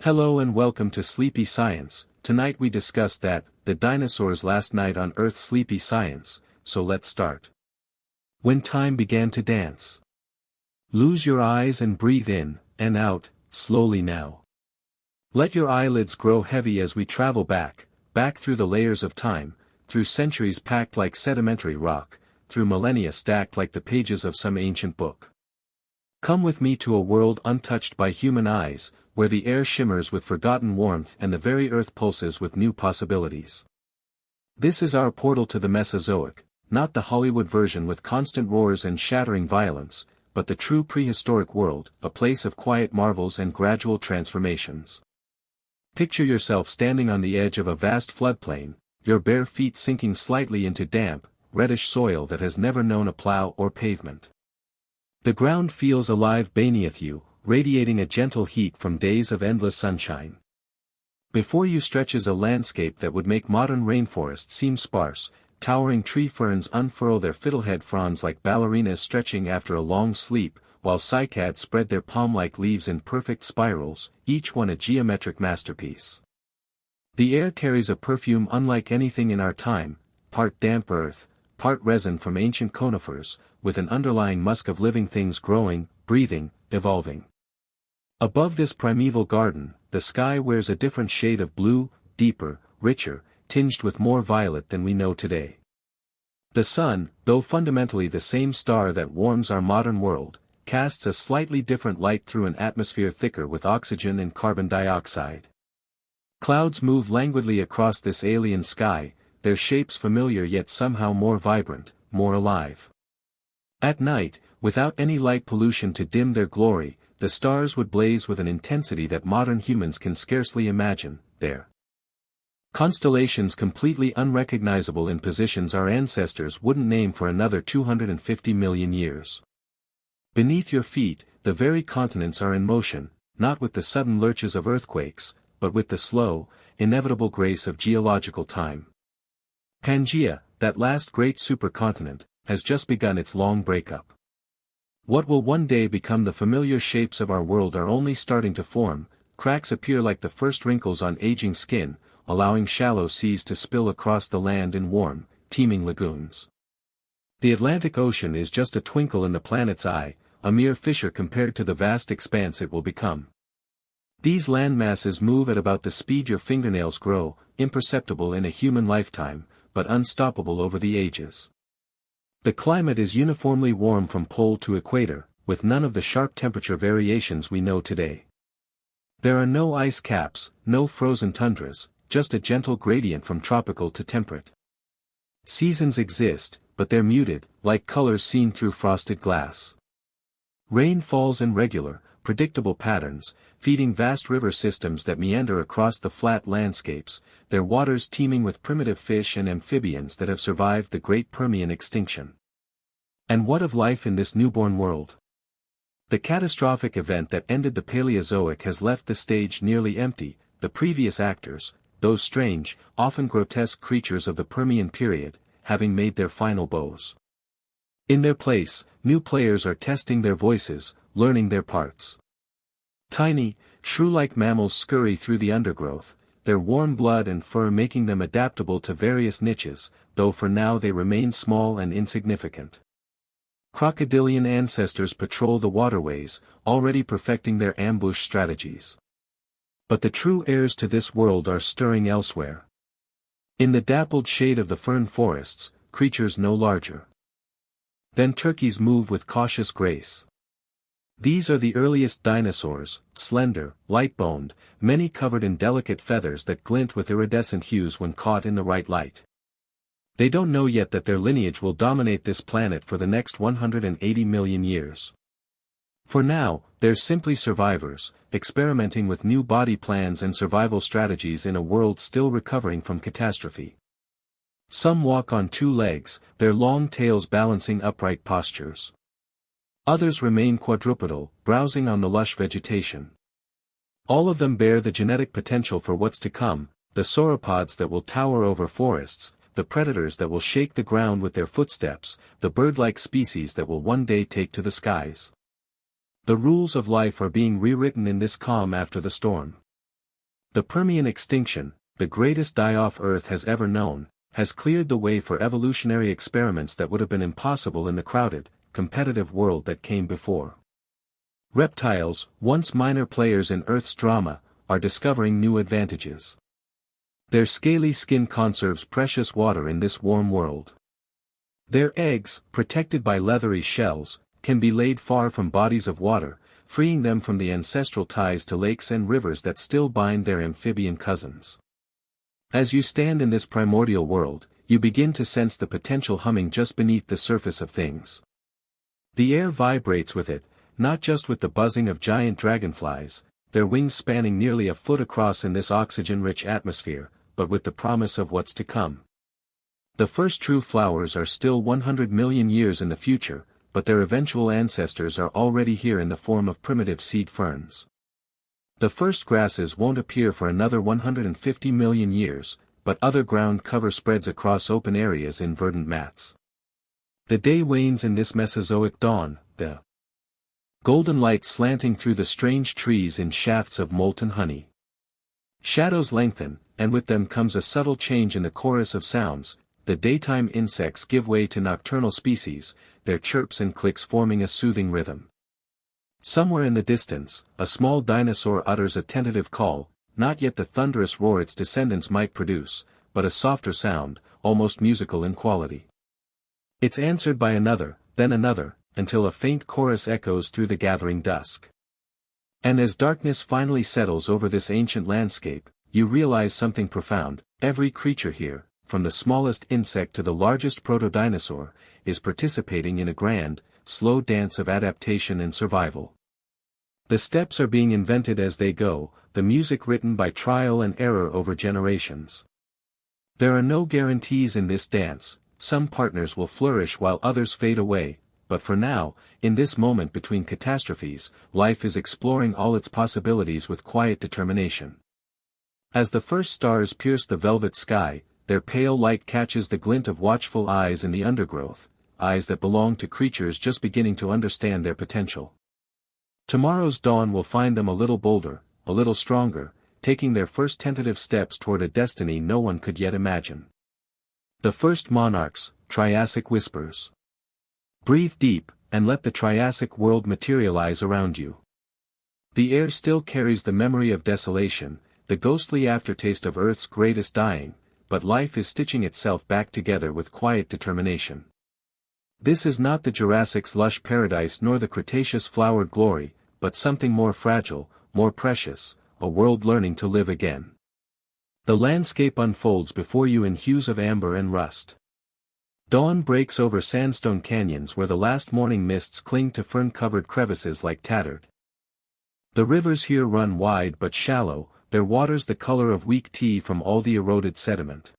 Hello and welcome to Sleepy Science. Tonight we discuss the dinosaurs last night on Earth. Sleepy Science, so let's start. When time began to dance. Lose your eyes and breathe in, and out, slowly now. Let your eyelids grow heavy as we travel back through the layers of time, through centuries packed like sedimentary rock, through millennia stacked like the pages of some ancient book. Come with me to a world untouched by human eyes, where the air shimmers with forgotten warmth and the very earth pulses with new possibilities. This is our portal to the Mesozoic, not the Hollywood version with constant roars and shattering violence, but the true prehistoric world, a place of quiet marvels and gradual transformations. Picture yourself standing on the edge of a vast floodplain, your bare feet sinking slightly into damp, reddish soil that has never known a plow or pavement. The ground feels alive beneath you, radiating a gentle heat from days of endless sunshine. Before you stretches a landscape that would make modern rainforests seem sparse. Towering tree ferns unfurl their fiddlehead fronds like ballerinas stretching after a long sleep, while cycads spread their palm-like leaves in perfect spirals, each one a geometric masterpiece. The air carries a perfume unlike anything in our time, part damp earth, part resin from ancient conifers, with an underlying musk of living things growing, breathing, evolving. Above this primeval garden, the sky wears a different shade of blue, deeper, richer, tinged with more violet than we know today. The sun, though fundamentally the same star that warms our modern world, casts a slightly different light through an atmosphere thicker with oxygen and carbon dioxide. Clouds move languidly across this alien sky, their shapes familiar yet somehow more vibrant, more alive. At night, without any light pollution to dim their glory, the stars would blaze with an intensity that modern humans can scarcely imagine, their constellations completely unrecognizable in positions our ancestors wouldn't name for another 250 million years. Beneath your feet, the very continents are in motion, not with the sudden lurches of earthquakes, but with the slow, inevitable grace of geological time. Pangaea, that last great supercontinent, has just begun its long breakup. What will one day become the familiar shapes of our world are only starting to form. Cracks appear like the first wrinkles on aging skin, allowing shallow seas to spill across the land in warm, teeming lagoons. The Atlantic Ocean is just a twinkle in the planet's eye, a mere fissure compared to the vast expanse it will become. These landmasses move at about the speed your fingernails grow, imperceptible in a human lifetime, but unstoppable over the ages. The climate is uniformly warm from pole to equator, with none of the sharp temperature variations we know today. There are no ice caps, no frozen tundras, just a gentle gradient from tropical to temperate. Seasons exist, but they're muted, like colors seen through frosted glass. Rain falls in regular, predictable patterns, feeding vast river systems that meander across the flat landscapes, their waters teeming with primitive fish and amphibians that have survived the great Permian extinction. And what of life in this newborn world? The catastrophic event that ended the Paleozoic has left the stage nearly empty. The previous actors, those strange, often grotesque creatures of the Permian period, having made their final bows. In their place, new players are testing their voices, learning their parts. Tiny, shrew-like mammals scurry through the undergrowth, their warm blood and fur making them adaptable to various niches, though for now they remain small and insignificant. Crocodilian ancestors patrol the waterways, already perfecting their ambush strategies. But the true heirs to this world are stirring elsewhere. In the dappled shade of the fern forests, creatures no larger than turkeys move with cautious grace. These are the earliest dinosaurs, slender, light-boned, many covered in delicate feathers that glint with iridescent hues when caught in the right light. They don't know yet that their lineage will dominate this planet for the next 180 million years. For now, they're simply survivors, experimenting with new body plans and survival strategies in a world still recovering from catastrophe. Some walk on two legs, their long tails balancing upright postures. Others remain quadrupedal, browsing on the lush vegetation. All of them bear the genetic potential for what's to come, the sauropods that will tower over forests, the predators that will shake the ground with their footsteps, the bird-like species that will one day take to the skies. The rules of life are being rewritten in this calm after the storm. The Permian extinction, the greatest die-off Earth has ever known, has cleared the way for evolutionary experiments that would have been impossible in the crowded, competitive world that came before. Reptiles, once minor players in Earth's drama, are discovering new advantages. Their scaly skin conserves precious water in this warm world. Their eggs, protected by leathery shells, can be laid far from bodies of water, freeing them from the ancestral ties to lakes and rivers that still bind their amphibian cousins. As you stand in this primordial world, you begin to sense the potential humming just beneath the surface of things. The air vibrates with it, not just with the buzzing of giant dragonflies, their wings spanning nearly a foot across in this oxygen-rich atmosphere, but with the promise of what's to come. The first true flowers are still 100 million years in the future, but their eventual ancestors are already here in the form of primitive seed ferns. The first grasses won't appear for another 150 million years, but other ground cover spreads across open areas in verdant mats. The day wanes in this Mesozoic dawn, the golden light slanting through the strange trees in shafts of molten honey. Shadows lengthen, and with them comes a subtle change in the chorus of sounds. The daytime insects give way to nocturnal species, their chirps and clicks forming a soothing rhythm. Somewhere in the distance, a small dinosaur utters a tentative call, not yet the thunderous roar its descendants might produce, but a softer sound, almost musical in quality. It's answered by another, then another, until a faint chorus echoes through the gathering dusk. And as darkness finally settles over this ancient landscape, you realize something profound. Every creature here, from the smallest insect to the largest proto-dinosaur, is participating in a grand, slow dance of adaptation and survival. The steps are being invented as they go, the music written by trial and error over generations. There are no guarantees in this dance, some partners will flourish while others fade away, but for now, in this moment between catastrophes, life is exploring all its possibilities with quiet determination. As the first stars pierce the velvet sky, their pale light catches the glint of watchful eyes in the undergrowth, eyes that belong to creatures just beginning to understand their potential. Tomorrow's dawn will find them a little bolder, a little stronger, taking their first tentative steps toward a destiny no one could yet imagine. The first monarchs, Triassic Whispers. Breathe deep, and let the Triassic world materialize around you. The air still carries the memory of desolation, the ghostly aftertaste of Earth's greatest dying, but life is stitching itself back together with quiet determination. This is not the Jurassic's lush paradise nor the Cretaceous flowered glory, but something more fragile, more precious, a world learning to live again. The landscape unfolds before you in hues of amber and rust. Dawn breaks over sandstone canyons where the last morning mists cling to fern-covered crevices like tattered. The rivers here run wide but shallow, their waters the color of weak tea from all the eroded sediment.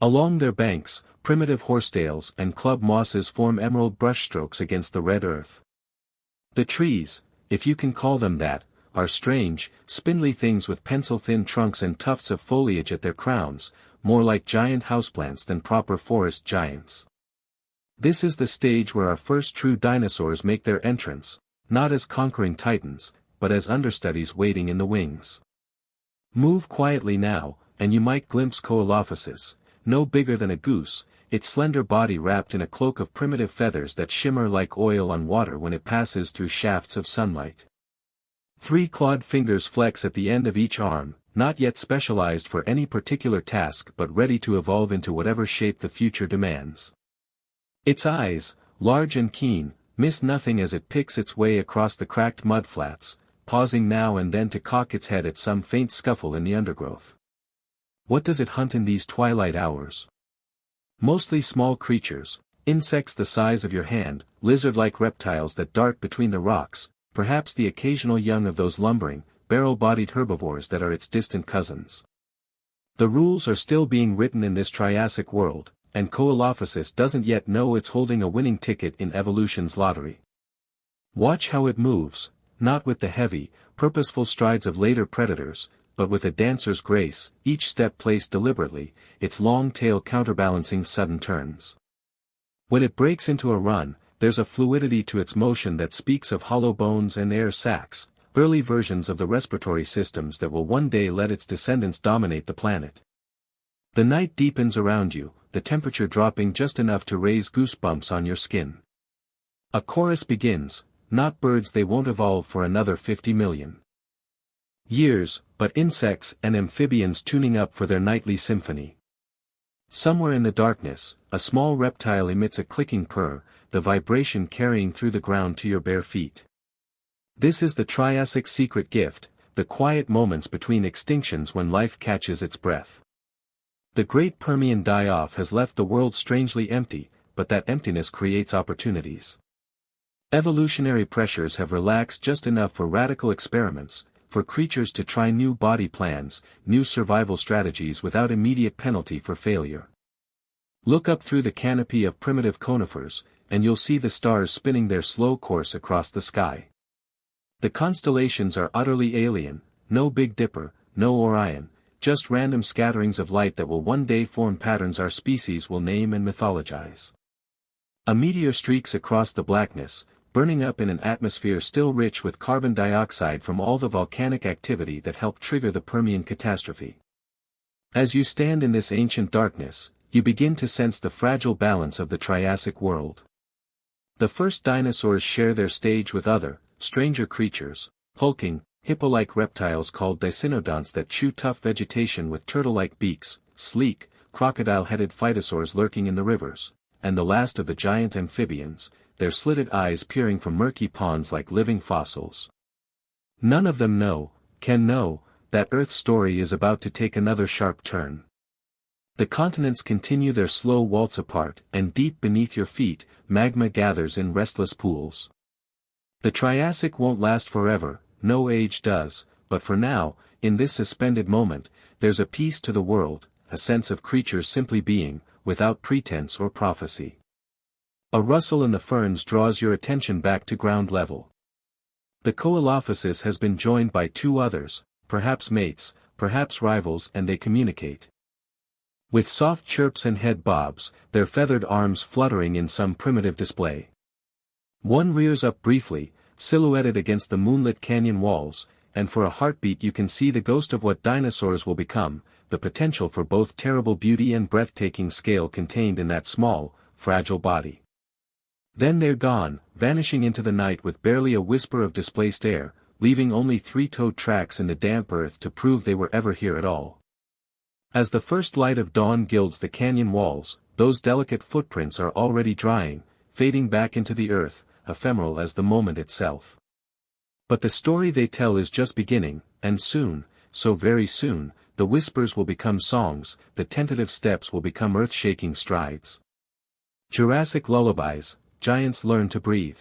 Along their banks, primitive horsetails and club mosses form emerald brushstrokes against the red earth. The trees, if you can call them that, are strange, spindly things with pencil-thin trunks and tufts of foliage at their crowns, more like giant houseplants than proper forest giants. This is the stage where our first true dinosaurs make their entrance, not as conquering titans, but as understudies waiting in the wings. Move quietly now, and you might glimpse Coelophysis, no bigger than a goose, its slender body wrapped in a cloak of primitive feathers that shimmer like oil on water when it passes through shafts of sunlight. 3 clawed fingers flex at the end of each arm, not yet specialized for any particular task but ready to evolve into whatever shape the future demands. Its eyes, large and keen, miss nothing as it picks its way across the cracked mudflats, pausing now and then to cock its head at some faint scuffle in the undergrowth. What does it hunt in these twilight hours? Mostly small creatures, insects the size of your hand, lizard-like reptiles that dart between the rocks, perhaps the occasional young of those lumbering, barrel-bodied herbivores that are its distant cousins. The rules are still being written in this Triassic world, and Coelophysis doesn't yet know it's holding a winning ticket in evolution's lottery. Watch how it moves, not with the heavy, purposeful strides of later predators, but with a dancer's grace, each step placed deliberately, its long tail counterbalancing sudden turns. When it breaks into a run, there's a fluidity to its motion that speaks of hollow bones and air sacs, early versions of the respiratory systems that will one day let its descendants dominate the planet. The night deepens around you, the temperature dropping just enough to raise goosebumps on your skin. A chorus begins, not birds, they won't evolve for another 50 million years, but insects and amphibians tuning up for their nightly symphony. Somewhere in the darkness, a small reptile emits a clicking purr, the vibration carrying through the ground to your bare feet. This is the Triassic secret gift, the quiet moments between extinctions when life catches its breath. The great Permian die-off has left the world strangely empty, but that emptiness creates opportunities. Evolutionary pressures have relaxed just enough for radical experiments, for creatures to try new body plans, new survival strategies without immediate penalty for failure. Look up through the canopy of primitive conifers, and you'll see the stars spinning their slow course across the sky. The constellations are utterly alien, no Big Dipper, no Orion, just random scatterings of light that will one day form patterns our species will name and mythologize. A meteor streaks across the blackness, burning up in an atmosphere still rich with carbon dioxide from all the volcanic activity that helped trigger the Permian catastrophe. As you stand in this ancient darkness, you begin to sense the fragile balance of the Triassic world. The first dinosaurs share their stage with other, stranger creatures, hulking, hippo-like reptiles called dicynodonts that chew tough vegetation with turtle-like beaks, sleek, crocodile-headed phytosaurs lurking in the rivers, and the last of the giant amphibians, their slitted eyes peering from murky ponds like living fossils. None of them can know, that Earth's story is about to take another sharp turn. The continents continue their slow waltz apart, and deep beneath your feet, magma gathers in restless pools. The Triassic won't last forever, no age does, but for now, in this suspended moment, there's a peace to the world, a sense of creatures simply being, without pretense or prophecy. A rustle in the ferns draws your attention back to ground level. The Coelophysis has been joined by two others, perhaps mates, perhaps rivals, and they communicate. With soft chirps and head bobs, their feathered arms fluttering in some primitive display. One rears up briefly, silhouetted against the moonlit canyon walls, and for a heartbeat you can see the ghost of what dinosaurs will become, the potential for both terrible beauty and breathtaking scale contained in that small, fragile body. Then they're gone, vanishing into the night with barely a whisper of displaced air, leaving only three-toed tracks in the damp earth to prove they were ever here at all. As the first light of dawn gilds the canyon walls, those delicate footprints are already drying, fading back into the earth, ephemeral as the moment itself. But the story they tell is just beginning, and soon, so very soon, the whispers will become songs, the tentative steps will become earth-shaking strides. Jurassic lullabies, giants learn to breathe.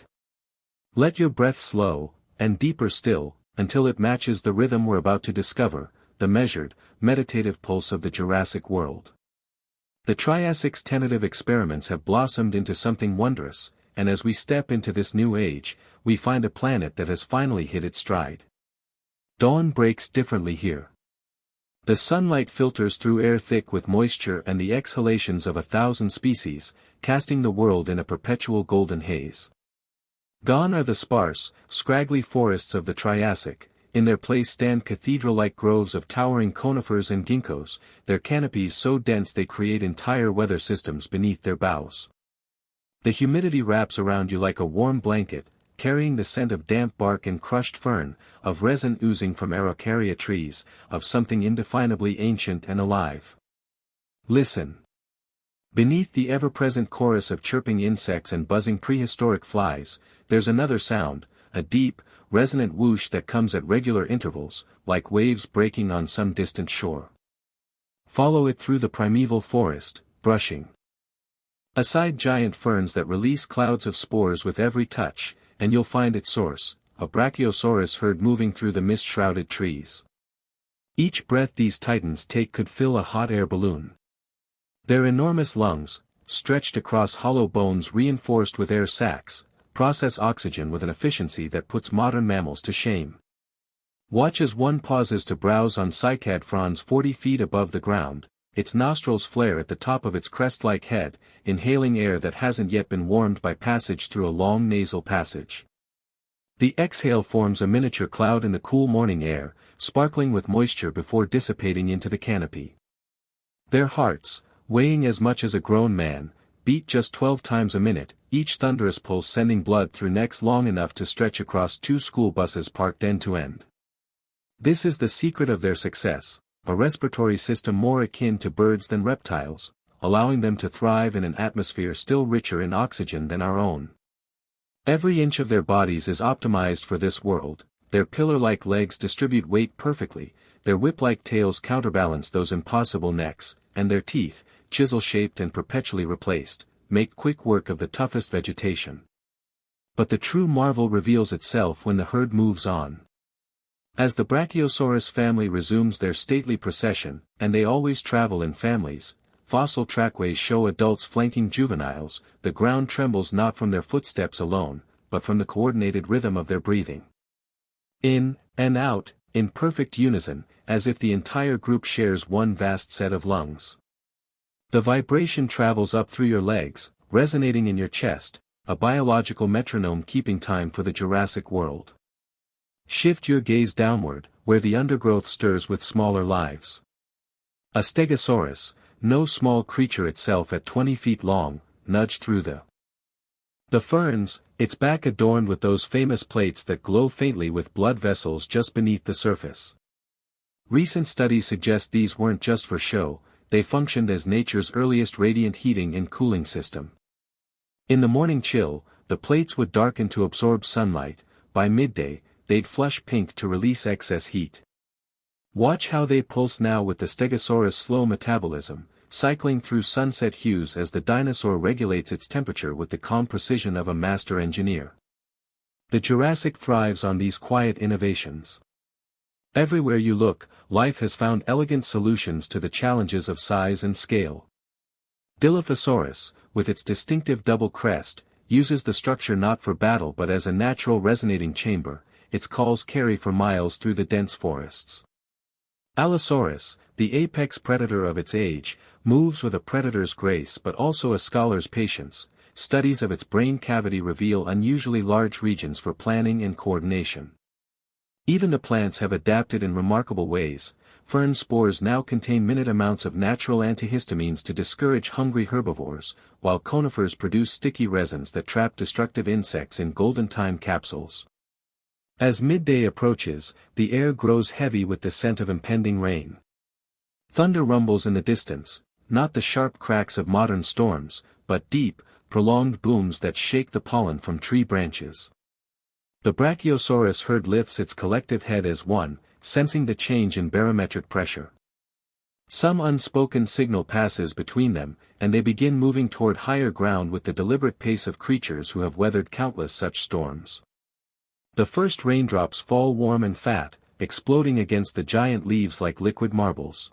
Let your breath slow, and deeper still, until it matches the rhythm we're about to discover, the measured, meditative pulse of the Jurassic world. The Triassic's tentative experiments have blossomed into something wondrous, and as we step into this new age, we find a planet that has finally hit its stride. Dawn breaks differently here. The sunlight filters through air thick with moisture and the exhalations of 1,000 species, casting the world in a perpetual golden haze. Gone are the sparse, scraggly forests of the Triassic, in their place stand cathedral-like groves of towering conifers and ginkgos, their canopies so dense they create entire weather systems beneath their boughs. The humidity wraps around you like a warm blanket, carrying the scent of damp bark and crushed fern, of resin oozing from araucaria trees, of something indefinably ancient and alive. Listen. Beneath the ever-present chorus of chirping insects and buzzing prehistoric flies, there's another sound, a deep, resonant whoosh that comes at regular intervals, like waves breaking on some distant shore. Follow it through the primeval forest, brushing aside giant ferns that release clouds of spores with every touch, and you'll find its source, a Brachiosaurus herd moving through the mist-shrouded trees. Each breath these titans take could fill a hot air balloon. Their enormous lungs, stretched across hollow bones reinforced with air sacs, process oxygen with an efficiency that puts modern mammals to shame. Watch as one pauses to browse on cycad fronds 40 feet above the ground, its nostrils flare at the top of its crest-like head, inhaling air that hasn't yet been warmed by passage through a long nasal passage. The exhale forms a miniature cloud in the cool morning air, sparkling with moisture before dissipating into the canopy. Their hearts, weighing as much as a grown man, beat just 12 times a minute, each thunderous pulse sending blood through necks long enough to stretch across 2 school buses parked end to end. This is the secret of their success, a respiratory system more akin to birds than reptiles, allowing them to thrive in an atmosphere still richer in oxygen than our own. Every inch of their bodies is optimized for this world, their pillar-like legs distribute weight perfectly, their whip-like tails counterbalance those impossible necks, and their teeth, chisel-shaped and perpetually replaced, make quick work of the toughest vegetation. But the true marvel reveals itself when the herd moves on. As the Brachiosaurus family resumes their stately procession, and they always travel in families, fossil trackways show adults flanking juveniles, the ground trembles not from their footsteps alone, but from the coordinated rhythm of their breathing. In and out, in perfect unison, as if the entire group shares one vast set of lungs. The vibration travels up through your legs, resonating in your chest, a biological metronome keeping time for the Jurassic world. Shift your gaze downward, where the undergrowth stirs with smaller lives. A Stegosaurus, no small creature itself at 20 feet long, nudged through the ferns, its back adorned with those famous plates that glow faintly with blood vessels just beneath the surface. Recent studies suggest these weren't just for show, they functioned as nature's earliest radiant heating and cooling system. In the morning chill, the plates would darken to absorb sunlight, by midday, they'd flush pink to release excess heat. Watch how they pulse now with the Stegosaurus' slow metabolism, cycling through sunset hues as the dinosaur regulates its temperature with the calm precision of a master engineer. The Jurassic thrives on these quiet innovations. Everywhere you look, life has found elegant solutions to the challenges of size and scale. Dilophosaurus, with its distinctive double crest, uses the structure not for battle but as a natural resonating chamber, its calls carry for miles through the dense forests. Allosaurus, the apex predator of its age, moves with a predator's grace but also a scholar's patience. Studies of its brain cavity reveal unusually large regions for planning and coordination. Even the plants have adapted in remarkable ways. Fern spores now contain minute amounts of natural antihistamines to discourage hungry herbivores, while conifers produce sticky resins that trap destructive insects in golden time capsules. As midday approaches, the air grows heavy with the scent of impending rain. Thunder rumbles in the distance, not the sharp cracks of modern storms, but deep, prolonged booms that shake the pollen from tree branches. The Brachiosaurus herd lifts its collective head as one, sensing the change in barometric pressure. Some unspoken signal passes between them, and they begin moving toward higher ground with the deliberate pace of creatures who have weathered countless such storms. The first raindrops fall warm and fat, exploding against the giant leaves like liquid marbles.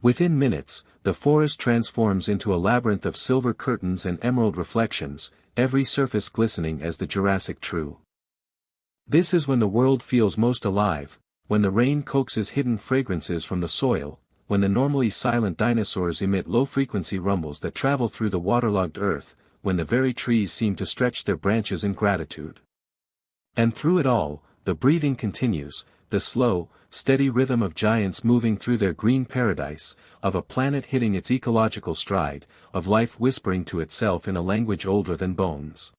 Within minutes, the forest transforms into a labyrinth of silver curtains and emerald reflections, every surface glistening as the Jurassic true. This is when the world feels most alive, when the rain coaxes hidden fragrances from the soil, when the normally silent dinosaurs emit low-frequency rumbles that travel through the waterlogged earth, when the very trees seem to stretch their branches in gratitude. And through it all, the breathing continues, the slow, steady rhythm of giants moving through their green paradise, of a planet hitting its ecological stride, of life whispering to itself in a language older than bones.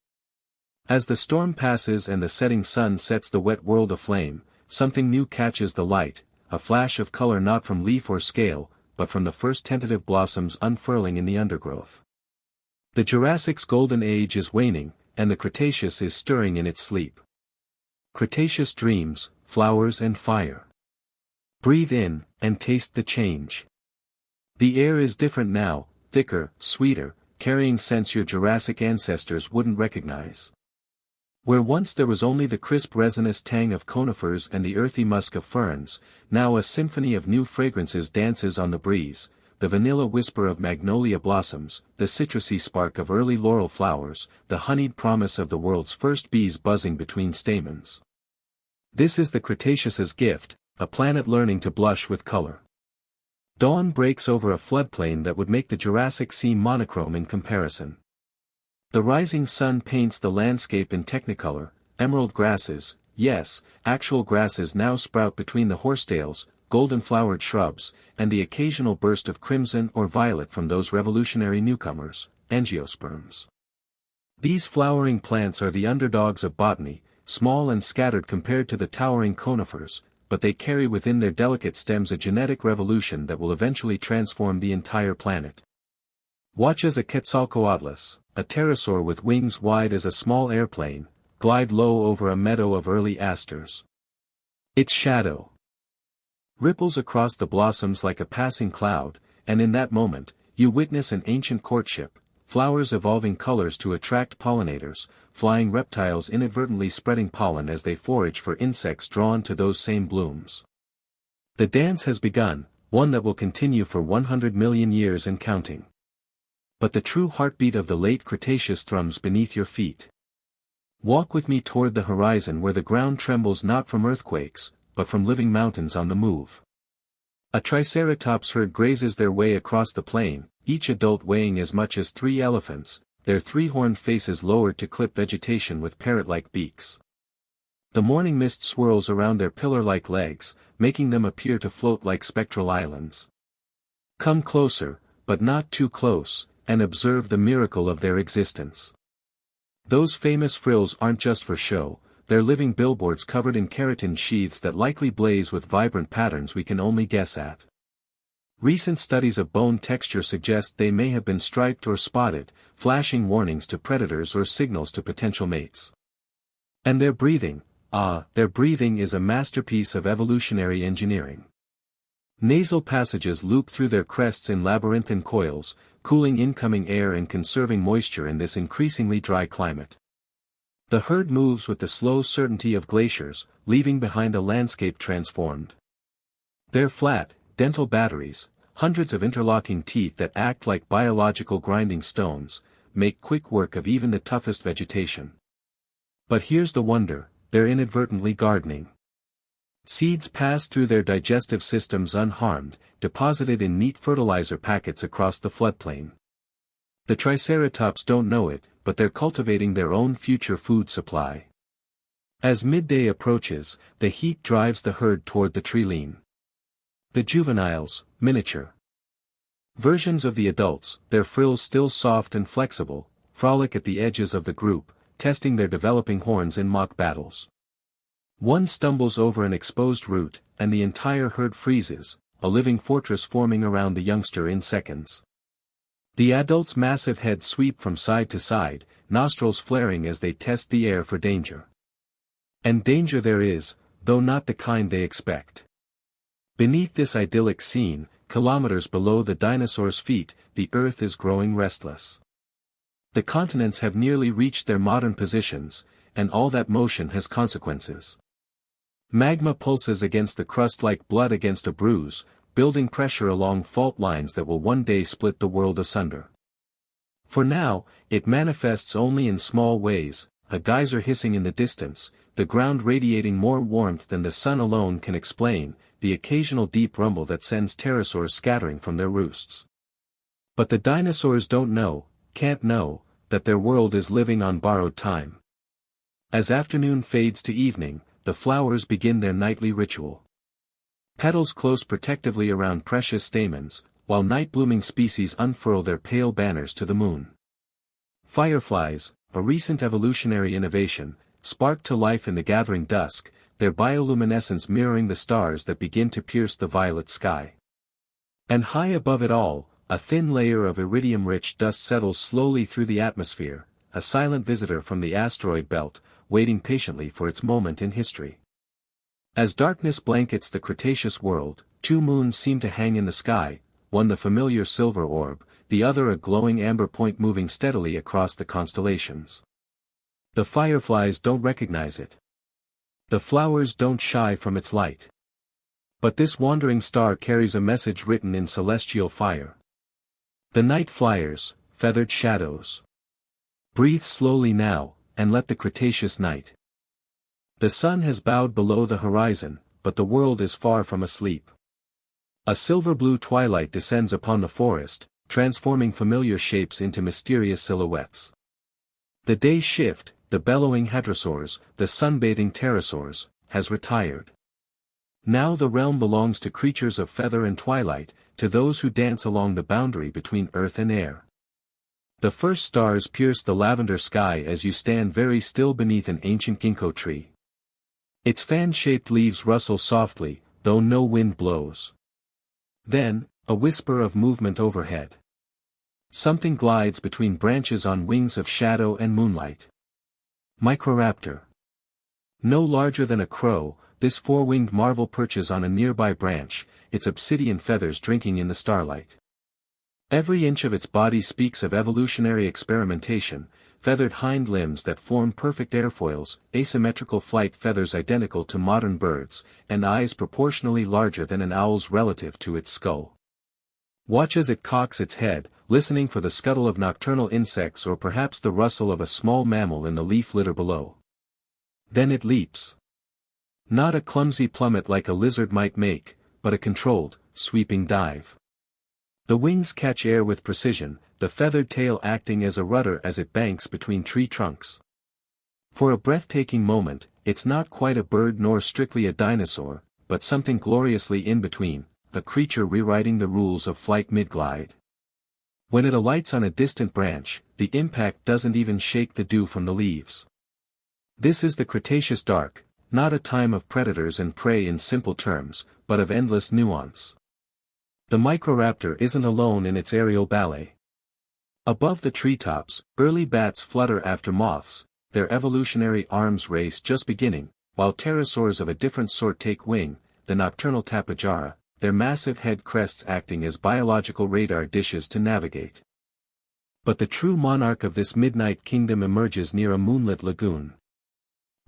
As the storm passes and the setting sun sets the wet world aflame, something new catches the light, a flash of color not from leaf or scale, but from the first tentative blossoms unfurling in the undergrowth. The Jurassic's golden age is waning, and the Cretaceous is stirring in its sleep. Cretaceous dreams, flowers and fire. Breathe in, and taste the change. The air is different now, thicker, sweeter, carrying scents your Jurassic ancestors wouldn't recognize. Where once there was only the crisp resinous tang of conifers and the earthy musk of ferns, now a symphony of new fragrances dances on the breeze, the vanilla whisper of magnolia blossoms, the citrusy spark of early laurel flowers, the honeyed promise of the world's first bees buzzing between stamens. This is the Cretaceous's gift, a planet learning to blush with color. Dawn breaks over a floodplain that would make the Jurassic seem monochrome in comparison. The rising sun paints the landscape in technicolor, emerald grasses, yes, actual grasses now sprout between the horsetails, golden-flowered shrubs, and the occasional burst of crimson or violet from those revolutionary newcomers, angiosperms. These flowering plants are the underdogs of botany, small and scattered compared to the towering conifers, but they carry within their delicate stems a genetic revolution that will eventually transform the entire planet. Watch as a Quetzalcoatlus, a pterosaur with wings wide as a small airplane, glide low over a meadow of early asters. Its shadow ripples across the blossoms like a passing cloud, and in that moment, you witness an ancient courtship, flowers evolving colors to attract pollinators, flying reptiles inadvertently spreading pollen as they forage for insects drawn to those same blooms. The dance has begun, one that will continue for 100 million years and counting. But the true heartbeat of the late Cretaceous thrums beneath your feet. Walk with me toward the horizon where the ground trembles not from earthquakes, but from living mountains on the move. A triceratops herd grazes their way across the plain, each adult weighing as much as 3 elephants, their 3-horned faces lowered to clip vegetation with parrot-like beaks. The morning mist swirls around their pillar-like legs, making them appear to float like spectral islands. Come closer, but not too close, and observe the miracle of their existence. Those famous frills aren't just for show, they're living billboards covered in keratin sheaths that likely blaze with vibrant patterns we can only guess at. Recent studies of bone texture suggest they may have been striped or spotted, flashing warnings to predators or signals to potential mates. And their breathing is a masterpiece of evolutionary engineering. Nasal passages loop through their crests in labyrinthine coils, cooling incoming air and conserving moisture in this increasingly dry climate. The herd moves with the slow certainty of glaciers, leaving behind a landscape transformed. Their flat, dental batteries, hundreds of interlocking teeth that act like biological grinding stones, make quick work of even the toughest vegetation. But here's the wonder, they're inadvertently gardening. Seeds pass through their digestive systems unharmed, deposited in neat fertilizer packets across the floodplain. The triceratops don't know it, but they're cultivating their own future food supply. As midday approaches, the heat drives the herd toward the treeline. The juveniles, miniature versions of the adults, their frills still soft and flexible, frolic at the edges of the group, testing their developing horns in mock battles. One stumbles over an exposed root, and the entire herd freezes, a living fortress forming around the youngster in seconds. The adults' massive heads sweep from side to side, nostrils flaring as they test the air for danger. And danger there is, though not the kind they expect. Beneath this idyllic scene, kilometers below the dinosaurs' feet, the Earth is growing restless. The continents have nearly reached their modern positions, and all that motion has consequences. Magma pulses against the crust like blood against a bruise, building pressure along fault lines that will one day split the world asunder. For now, it manifests only in small ways, a geyser hissing in the distance, the ground radiating more warmth than the sun alone can explain, the occasional deep rumble that sends pterosaurs scattering from their roosts. But the dinosaurs can't know, that their world is living on borrowed time. As afternoon fades to evening, the flowers begin their nightly ritual. Petals close protectively around precious stamens, while night-blooming species unfurl their pale banners to the moon. Fireflies, a recent evolutionary innovation, spark to life in the gathering dusk, their bioluminescence mirroring the stars that begin to pierce the violet sky. And high above it all, a thin layer of iridium-rich dust settles slowly through the atmosphere, a silent visitor from the asteroid belt, waiting patiently for its moment in history. As darkness blankets the Cretaceous world, 2 moons seem to hang in the sky, one the familiar silver orb, the other a glowing amber point moving steadily across the constellations. The fireflies don't recognize it. The flowers don't shy from its light. But this wandering star carries a message written in celestial fire. The night flyers, feathered shadows. Breathe slowly now, and let the Cretaceous night. The sun has bowed below the horizon, but the world is far from asleep. A silver-blue twilight descends upon the forest, transforming familiar shapes into mysterious silhouettes. The days shift, the bellowing hadrosaurs, the sunbathing pterosaurs, has retired. Now the realm belongs to creatures of feather and twilight, to those who dance along the boundary between earth and air. The first stars pierce the lavender sky as you stand very still beneath an ancient ginkgo tree. Its fan-shaped leaves rustle softly, though no wind blows. Then, a whisper of movement overhead. Something glides between branches on wings of shadow and moonlight. Microraptor. No larger than a crow, this four-winged marvel perches on a nearby branch, its obsidian feathers drinking in the starlight. Every inch of its body speaks of evolutionary experimentation, feathered hind limbs that form perfect airfoils, asymmetrical flight feathers identical to modern birds, and eyes proportionally larger than an owl's relative to its skull. Watch as it cocks its head, listening for the scuttle of nocturnal insects or perhaps the rustle of a small mammal in the leaf litter below. Then it leaps. Not a clumsy plummet like a lizard might make, but a controlled, sweeping dive. The wings catch air with precision, the feathered tail acting as a rudder as it banks between tree trunks. For a breathtaking moment, it's not quite a bird nor strictly a dinosaur, but something gloriously in between, a creature rewriting the rules of flight mid-glide. When it alights on a distant branch, the impact doesn't even shake the dew from the leaves. This is the Cretaceous dark, not a time of predators and prey in simple terms, but of endless nuance. The Microraptor isn't alone in its aerial ballet. Above the treetops, early bats flutter after moths, their evolutionary arms race just beginning, while pterosaurs of a different sort take wing, the nocturnal tapejara, their massive head crests acting as biological radar dishes to navigate. But the true monarch of this midnight kingdom emerges near a moonlit lagoon.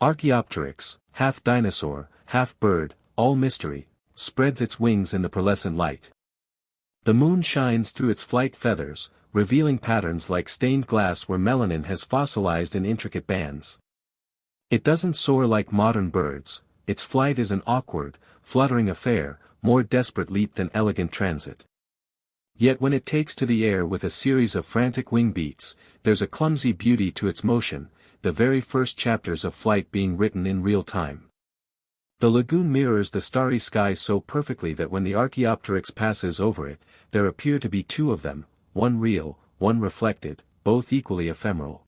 Archaeopteryx, half dinosaur, half bird, all mystery, spreads its wings in the pearlescent light. The moon shines through its flight feathers, revealing patterns like stained glass where melanin has fossilized in intricate bands. It doesn't soar like modern birds, its flight is an awkward, fluttering affair, more desperate leap than elegant transit. Yet when it takes to the air with a series of frantic wing beats, there's a clumsy beauty to its motion, the very first chapters of flight being written in real time. The lagoon mirrors the starry sky so perfectly that when the Archaeopteryx passes over it, there appear to be two of them, one real, one reflected, both equally ephemeral.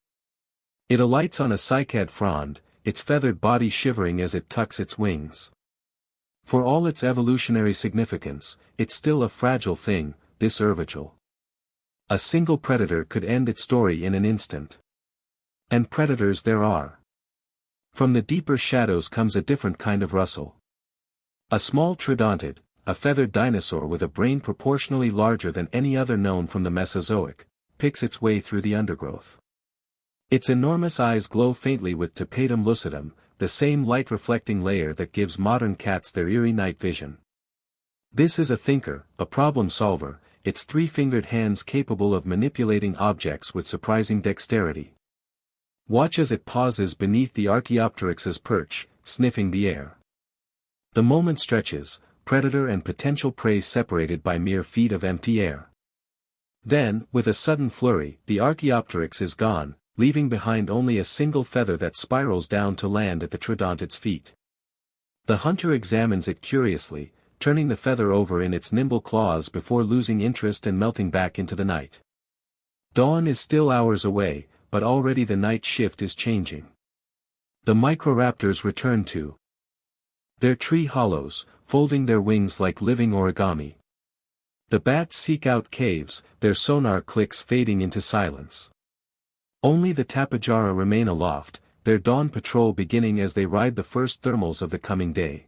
It alights on a cycad frond, its feathered body shivering as it tucks its wings. For all its evolutionary significance, it's still a fragile thing, this urvigil. A single predator could end its story in an instant. And predators there are. From the deeper shadows comes a different kind of rustle. A small troodontid, a feathered dinosaur with a brain proportionally larger than any other known from the Mesozoic, picks its way through the undergrowth. Its enormous eyes glow faintly with tapetum lucidum, the same light-reflecting layer that gives modern cats their eerie night vision. This is a thinker, a problem solver, its three-fingered hands capable of manipulating objects with surprising dexterity. Watch as it pauses beneath the Archaeopteryx's perch, sniffing the air. The moment stretches, predator and potential prey separated by mere feet of empty air. Then, with a sudden flurry, the Archaeopteryx is gone, leaving behind only a single feather that spirals down to land at the troodontid's feet. The hunter examines it curiously, turning the feather over in its nimble claws before losing interest and melting back into the night. Dawn is still hours away, but already the night shift is changing. The Microraptors return to their tree hollows, folding their wings like living origami. The bats seek out caves, their sonar clicks fading into silence. Only the tapejara remain aloft, their dawn patrol beginning as they ride the first thermals of the coming day.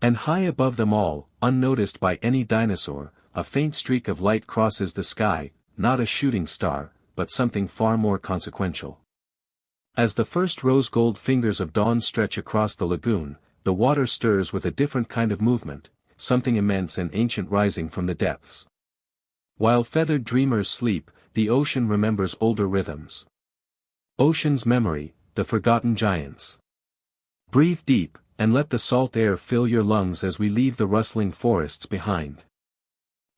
And high above them all, unnoticed by any dinosaur, a faint streak of light crosses the sky, not a shooting star, but something far more consequential. As the first rose-gold fingers of dawn stretch across the lagoon, the water stirs with a different kind of movement, something immense and ancient rising from the depths. While feathered dreamers sleep, the ocean remembers older rhythms. Ocean's memory, the forgotten giants. Breathe deep, and let the salt air fill your lungs as we leave the rustling forests behind.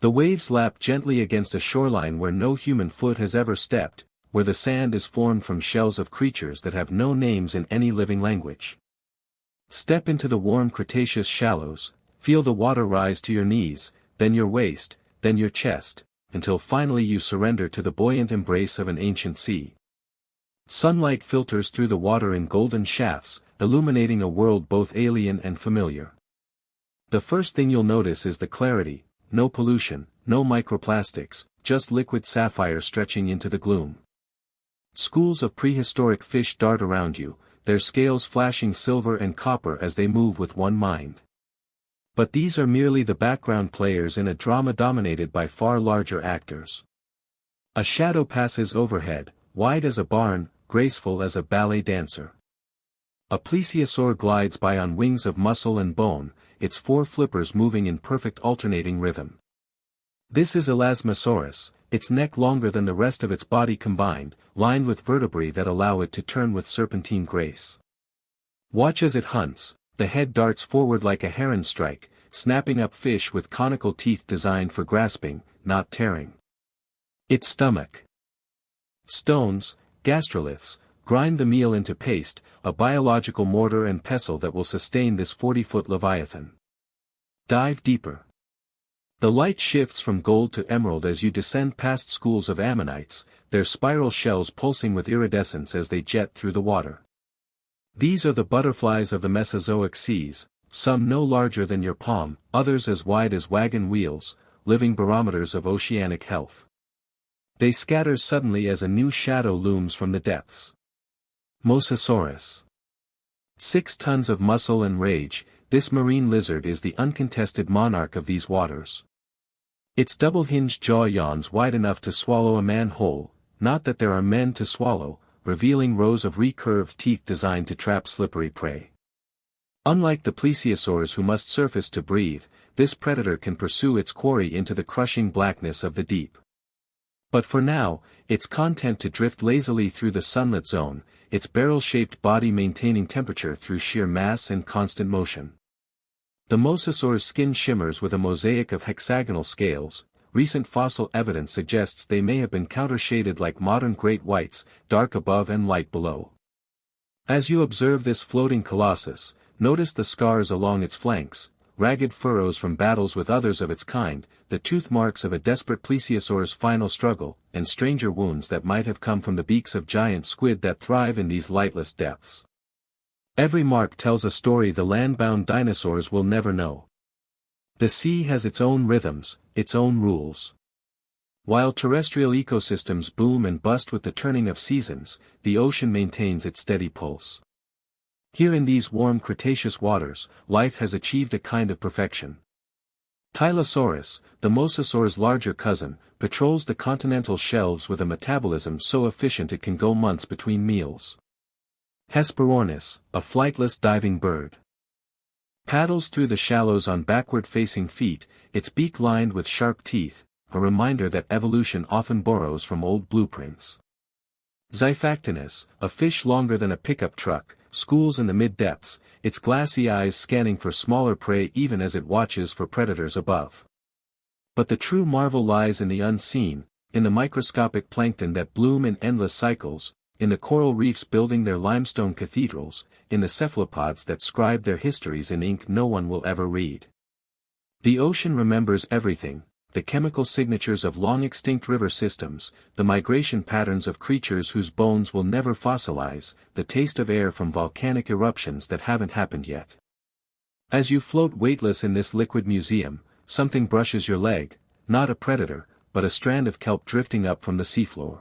The waves lap gently against a shoreline where no human foot has ever stepped, where the sand is formed from shells of creatures that have no names in any living language. Step into the warm Cretaceous shallows, feel the water rise to your knees, then your waist, then your chest, until finally you surrender to the buoyant embrace of an ancient sea. Sunlight filters through the water in golden shafts, illuminating a world both alien and familiar. The first thing you'll notice is the clarity, no pollution, no microplastics, just liquid sapphire stretching into the gloom. Schools of prehistoric fish dart around you, their scales flashing silver and copper as they move with one mind. But these are merely the background players in a drama dominated by far larger actors. A shadow passes overhead, wide as a barn, graceful as a ballet dancer. A plesiosaur glides by on wings of muscle and bone, its four flippers moving in perfect alternating rhythm. This is Elasmosaurus, its neck longer than the rest of its body combined, lined with vertebrae that allow it to turn with serpentine grace. Watch as it hunts, the head darts forward like a heron strike, snapping up fish with conical teeth designed for grasping, not tearing. Its stomach. Stones, gastroliths, grind the meal into paste, a biological mortar and pestle that will sustain this 40-foot leviathan. Dive deeper. The light shifts from gold to emerald as you descend past schools of ammonites, their spiral shells pulsing with iridescence as they jet through the water. These are the butterflies of the Mesozoic seas, some no larger than your palm, others as wide as wagon wheels, living barometers of oceanic health. They scatter suddenly as a new shadow looms from the depths. Mosasaurus. 6 tons of muscle and rage, this marine lizard is the uncontested monarch of these waters. Its double-hinged jaw yawns wide enough to swallow a man whole, not that there are men to swallow, revealing rows of recurved teeth designed to trap slippery prey. Unlike the plesiosaurs who must surface to breathe, this predator can pursue its quarry into the crushing blackness of the deep. But for now, it's content to drift lazily through the sunlit zone, its barrel-shaped body maintaining temperature through sheer mass and constant motion. The mosasaur's skin shimmers with a mosaic of hexagonal scales. Recent fossil evidence suggests they may have been counter-shaded like modern great whites, dark above and light below. As you observe this floating colossus, notice the scars along its flanks, ragged furrows from battles with others of its kind, the tooth marks of a desperate plesiosaur's final struggle, and stranger wounds that might have come from the beaks of giant squid that thrive in these lightless depths. Every mark tells a story the land-bound dinosaurs will never know. The sea has its own rhythms, its own rules. While terrestrial ecosystems boom and bust with the turning of seasons, the ocean maintains its steady pulse. Here in these warm Cretaceous waters, life has achieved a kind of perfection. Tylosaurus, the mosasaur's larger cousin, patrols the continental shelves with a metabolism so efficient it can go months between meals. Hesperornis, a flightless diving bird, paddles through the shallows on backward-facing feet, its beak lined with sharp teeth, a reminder that evolution often borrows from old blueprints. Xiphactinus, a fish longer than a pickup truck, schools in the mid-depths, its glassy eyes scanning for smaller prey even as it watches for predators above. But the true marvel lies in the unseen, in the microscopic plankton that bloom in endless cycles, in the coral reefs building their limestone cathedrals, in the cephalopods that scribe their histories in ink no one will ever read. The ocean remembers everything, the chemical signatures of long-extinct river systems, the migration patterns of creatures whose bones will never fossilize, the taste of air from volcanic eruptions that haven't happened yet. As you float weightless in this liquid museum, something brushes your leg, not a predator, but a strand of kelp drifting up from the seafloor.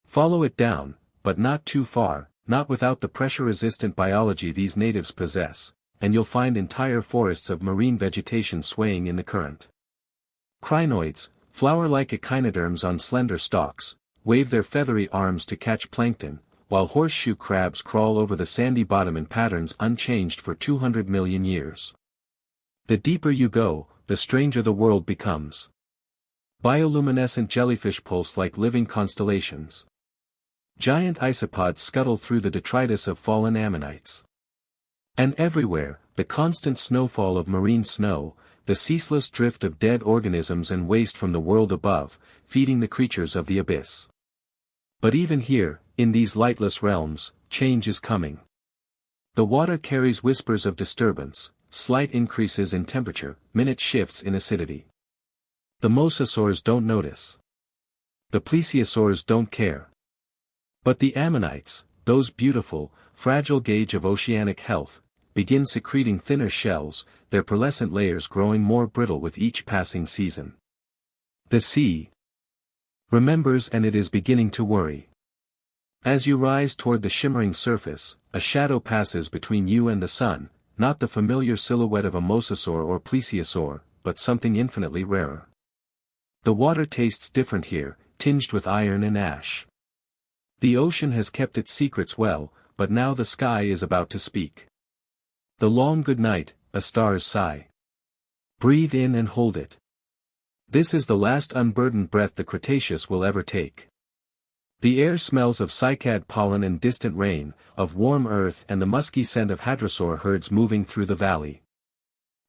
Follow it down, but not too far, not without the pressure-resistant biology these natives possess, and you'll find entire forests of marine vegetation swaying in the current. Crinoids, flower-like echinoderms on slender stalks, wave their feathery arms to catch plankton, while horseshoe crabs crawl over the sandy bottom in patterns unchanged for 200 million years. The deeper you go, the stranger the world becomes. Bioluminescent jellyfish pulse like living constellations. Giant isopods scuttle through the detritus of fallen ammonites. And everywhere, the constant snowfall of marine snow, the ceaseless drift of dead organisms and waste from the world above, feeding the creatures of the abyss. But even here, in these lightless realms, change is coming. The water carries whispers of disturbance, slight increases in temperature, minute shifts in acidity. The mosasaurs don't notice. The plesiosaurs don't care. But the ammonites, those beautiful, fragile gauge of oceanic health, begin secreting thinner shells, their pearlescent layers growing more brittle with each passing season. The sea remembers, and it is beginning to worry. As you rise toward the shimmering surface, a shadow passes between you and the sun, not the familiar silhouette of a mosasaur or plesiosaur, but something infinitely rarer. The water tastes different here, tinged with iron and ash. The ocean has kept its secrets well, but now the sky is about to speak. The long good night, a star's sigh. Breathe in and hold it. This is the last unburdened breath the Cretaceous will ever take. The air smells of cycad pollen and distant rain, of warm earth and the musky scent of hadrosaur herds moving through the valley.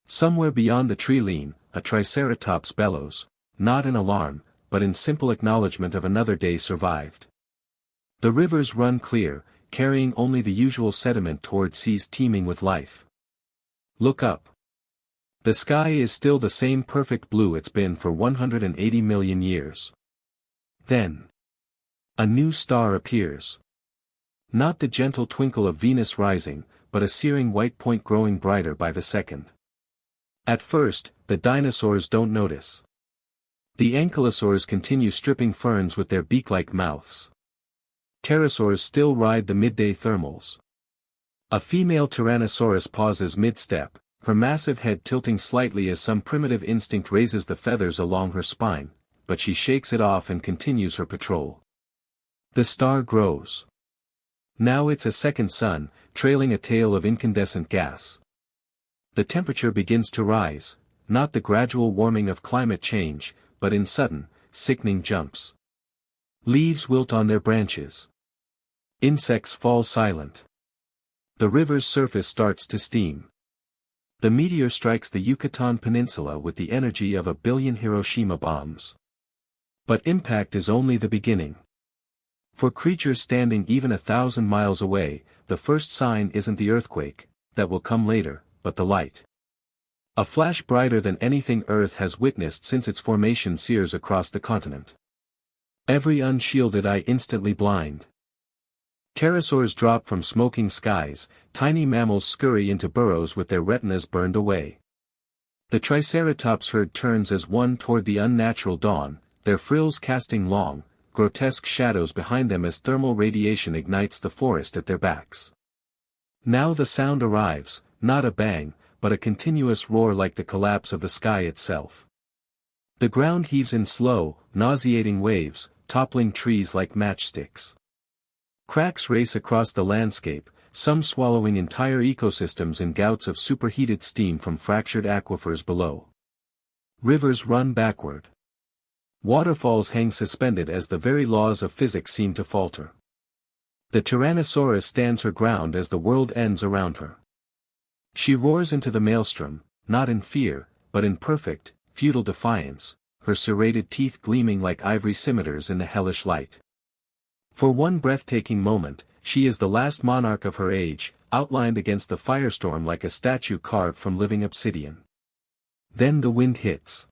Somewhere beyond the tree line, a triceratops bellows, not in alarm, but in simple acknowledgement of another day survived. The rivers run clear, carrying only the usual sediment toward seas teeming with life. Look up. The sky is still the same perfect blue it's been for 180 million years. Then a new star appears. Not the gentle twinkle of Venus rising, but a searing white point growing brighter by the second. At first, the dinosaurs don't notice. The ankylosaurs continue stripping ferns with their beak-like mouths. Pterosaurs still ride the midday thermals. A female Tyrannosaurus pauses mid-step, her massive head tilting slightly as some primitive instinct raises the feathers along her spine, but she shakes it off and continues her patrol. The star grows. Now it's a second sun, trailing a tail of incandescent gas. The temperature begins to rise, not the gradual warming of climate change, but in sudden, sickening jumps. Leaves wilt on their branches. Insects fall silent. The river's surface starts to steam. The meteor strikes the Yucatan Peninsula with the energy of 1 billion Hiroshima bombs. But impact is only the beginning. For creatures standing even 1,000 miles away, the first sign isn't the earthquake, that will come later, but the light. A flash brighter than anything Earth has witnessed since its formation sears across the continent. Every unshielded eye instantly blind. Pterosaurs drop from smoking skies, tiny mammals scurry into burrows with their retinas burned away. The Triceratops herd turns as one toward the unnatural dawn, their frills casting long, grotesque shadows behind them as thermal radiation ignites the forest at their backs. Now the sound arrives, not a bang, but a continuous roar like the collapse of the sky itself. The ground heaves in slow, nauseating waves, toppling trees like matchsticks. Cracks race across the landscape, some swallowing entire ecosystems in gouts of superheated steam from fractured aquifers below. Rivers run backward. Waterfalls hang suspended as the very laws of physics seem to falter. The Tyrannosaurus stands her ground as the world ends around her. She roars into the maelstrom, not in fear, but in perfect, futile defiance, her serrated teeth gleaming like ivory scimitars in the hellish light. For one breathtaking moment, she is the last monarch of her age, outlined against the firestorm like a statue carved from living obsidian. Then the wind hits.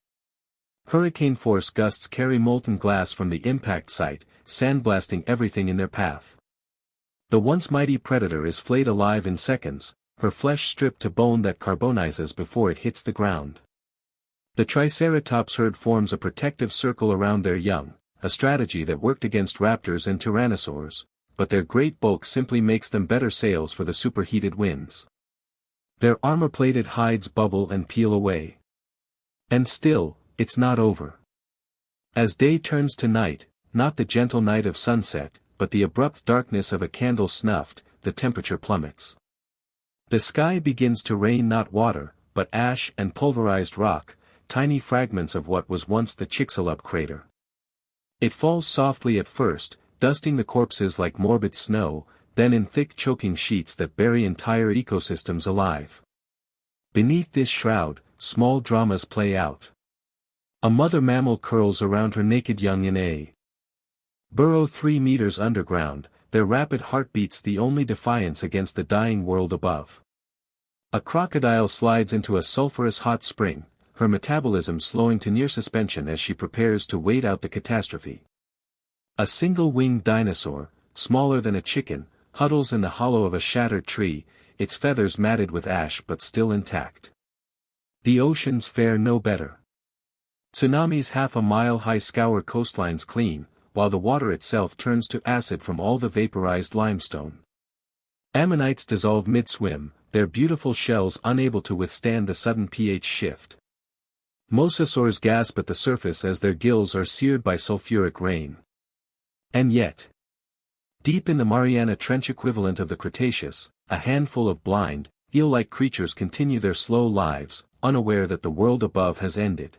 Hurricane-force gusts carry molten glass from the impact site, sandblasting everything in their path. The once mighty predator is flayed alive in seconds, her flesh stripped to bone that carbonizes before it hits the ground. The Triceratops herd forms a protective circle around their young, a strategy that worked against raptors and tyrannosaurs, but their great bulk simply makes them better sails for the superheated winds. Their armor-plated hides bubble and peel away. And still, it's not over. As day turns to night, not the gentle night of sunset, but the abrupt darkness of a candle snuffed, the temperature plummets. The sky begins to rain not water, but ash and pulverized rock, tiny fragments of what was once the Chicxulub crater. It falls softly at first, dusting the corpses like morbid snow, then in thick choking sheets that bury entire ecosystems alive. Beneath this shroud, small dramas play out. A mother mammal curls around her naked young in a Burrow 3 meters underground, their rapid heartbeats the only defiance against the dying world above. A crocodile slides into a sulfurous hot spring, her metabolism slowing to near suspension as she prepares to wait out the catastrophe. A single-winged dinosaur, smaller than a chicken, huddles in the hollow of a shattered tree, its feathers matted with ash but still intact. The oceans fare no better. Tsunamis half-a-mile-high scour coastlines clean, while the water itself turns to acid from all the vaporized limestone. Ammonites dissolve mid-swim, their beautiful shells unable to withstand the sudden pH shift. Mosasaurs gasp at the surface as their gills are seared by sulfuric rain. And yet, deep in the Mariana Trench equivalent of the Cretaceous, a handful of blind, eel-like creatures continue their slow lives, unaware that the world above has ended.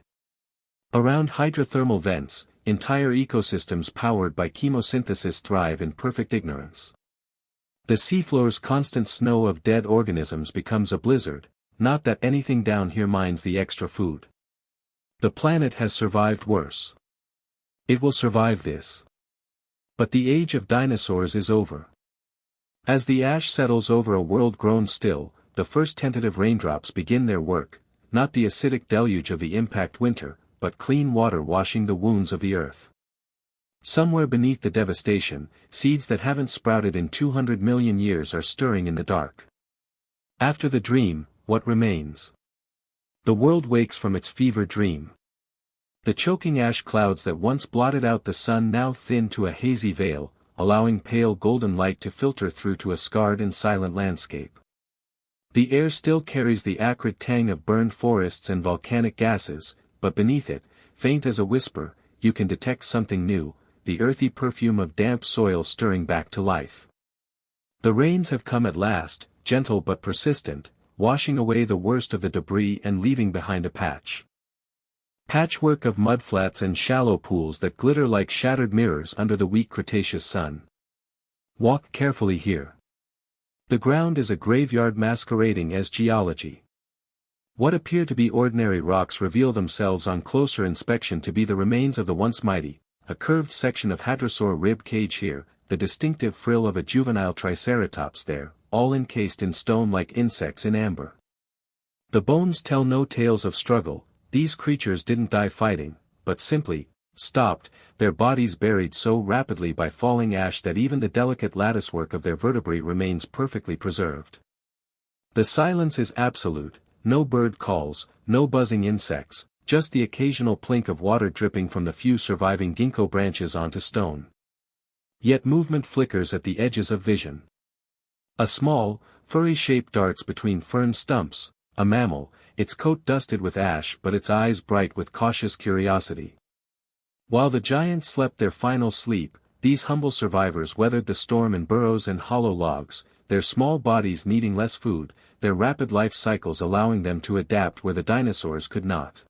Around hydrothermal vents, entire ecosystems powered by chemosynthesis thrive in perfect ignorance. The seafloor's constant snow of dead organisms becomes a blizzard, not that anything down here minds the extra food. The planet has survived worse. It will survive this. But the age of dinosaurs is over. As the ash settles over a world grown still, the first tentative raindrops begin their work, not the acidic deluge of the impact winter, but clean water washing the wounds of the earth. Somewhere beneath the devastation, seeds that haven't sprouted in 200 million years are stirring in the dark. After the dream, what remains? The world wakes from its fever dream. The choking ash clouds that once blotted out the sun now thin to a hazy veil, allowing pale golden light to filter through to a scarred and silent landscape. The air still carries the acrid tang of burned forests and volcanic gases, but beneath it, faint as a whisper, you can detect something new, the earthy perfume of damp soil stirring back to life. The rains have come at last, gentle but persistent, washing away the worst of the debris and leaving behind a patchwork of mudflats and shallow pools that glitter like shattered mirrors under the weak Cretaceous sun. Walk carefully here. The ground is a graveyard masquerading as geology. What appear to be ordinary rocks reveal themselves on closer inspection to be the remains of the once mighty, a curved section of hadrosaur rib cage here, the distinctive frill of a juvenile triceratops there, all encased in stone like insects in amber. The bones tell no tales of struggle, these creatures didn't die fighting, but simply, stopped, their bodies buried so rapidly by falling ash that even the delicate latticework of their vertebrae remains perfectly preserved. The silence is absolute, no bird calls, no buzzing insects, just the occasional plink of water dripping from the few surviving ginkgo branches onto stone. Yet movement flickers at the edges of vision. A small, furry shape darts between fern stumps, a mammal, its coat dusted with ash but its eyes bright with cautious curiosity. While the giants slept their final sleep, these humble survivors weathered the storm in burrows and hollow logs, their small bodies needing less food, their rapid life cycles allowing them to adapt where the dinosaurs could not.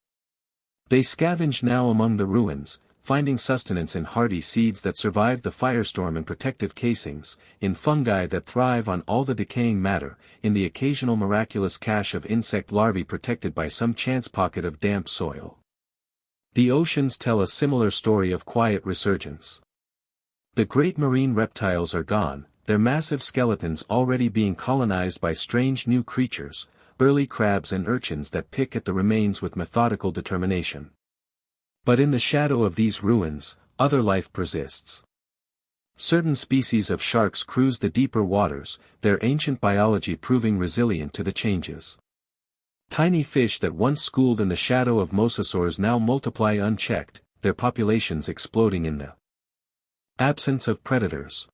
They scavenge now among the ruins, finding sustenance in hardy seeds that survived the firestorm and protective casings, in fungi that thrive on all the decaying matter, in the occasional miraculous cache of insect larvae protected by some chance pocket of damp soil. The oceans tell a similar story of quiet resurgence. The great marine reptiles are gone, their massive skeletons already being colonized by strange new creatures, early crabs and urchins that pick at the remains with methodical determination. But in the shadow of these ruins, other life persists. Certain species of sharks cruise the deeper waters, their ancient biology proving resilient to the changes. Tiny fish that once schooled in the shadow of mosasaurs now multiply unchecked, their populations exploding in the absence of predators.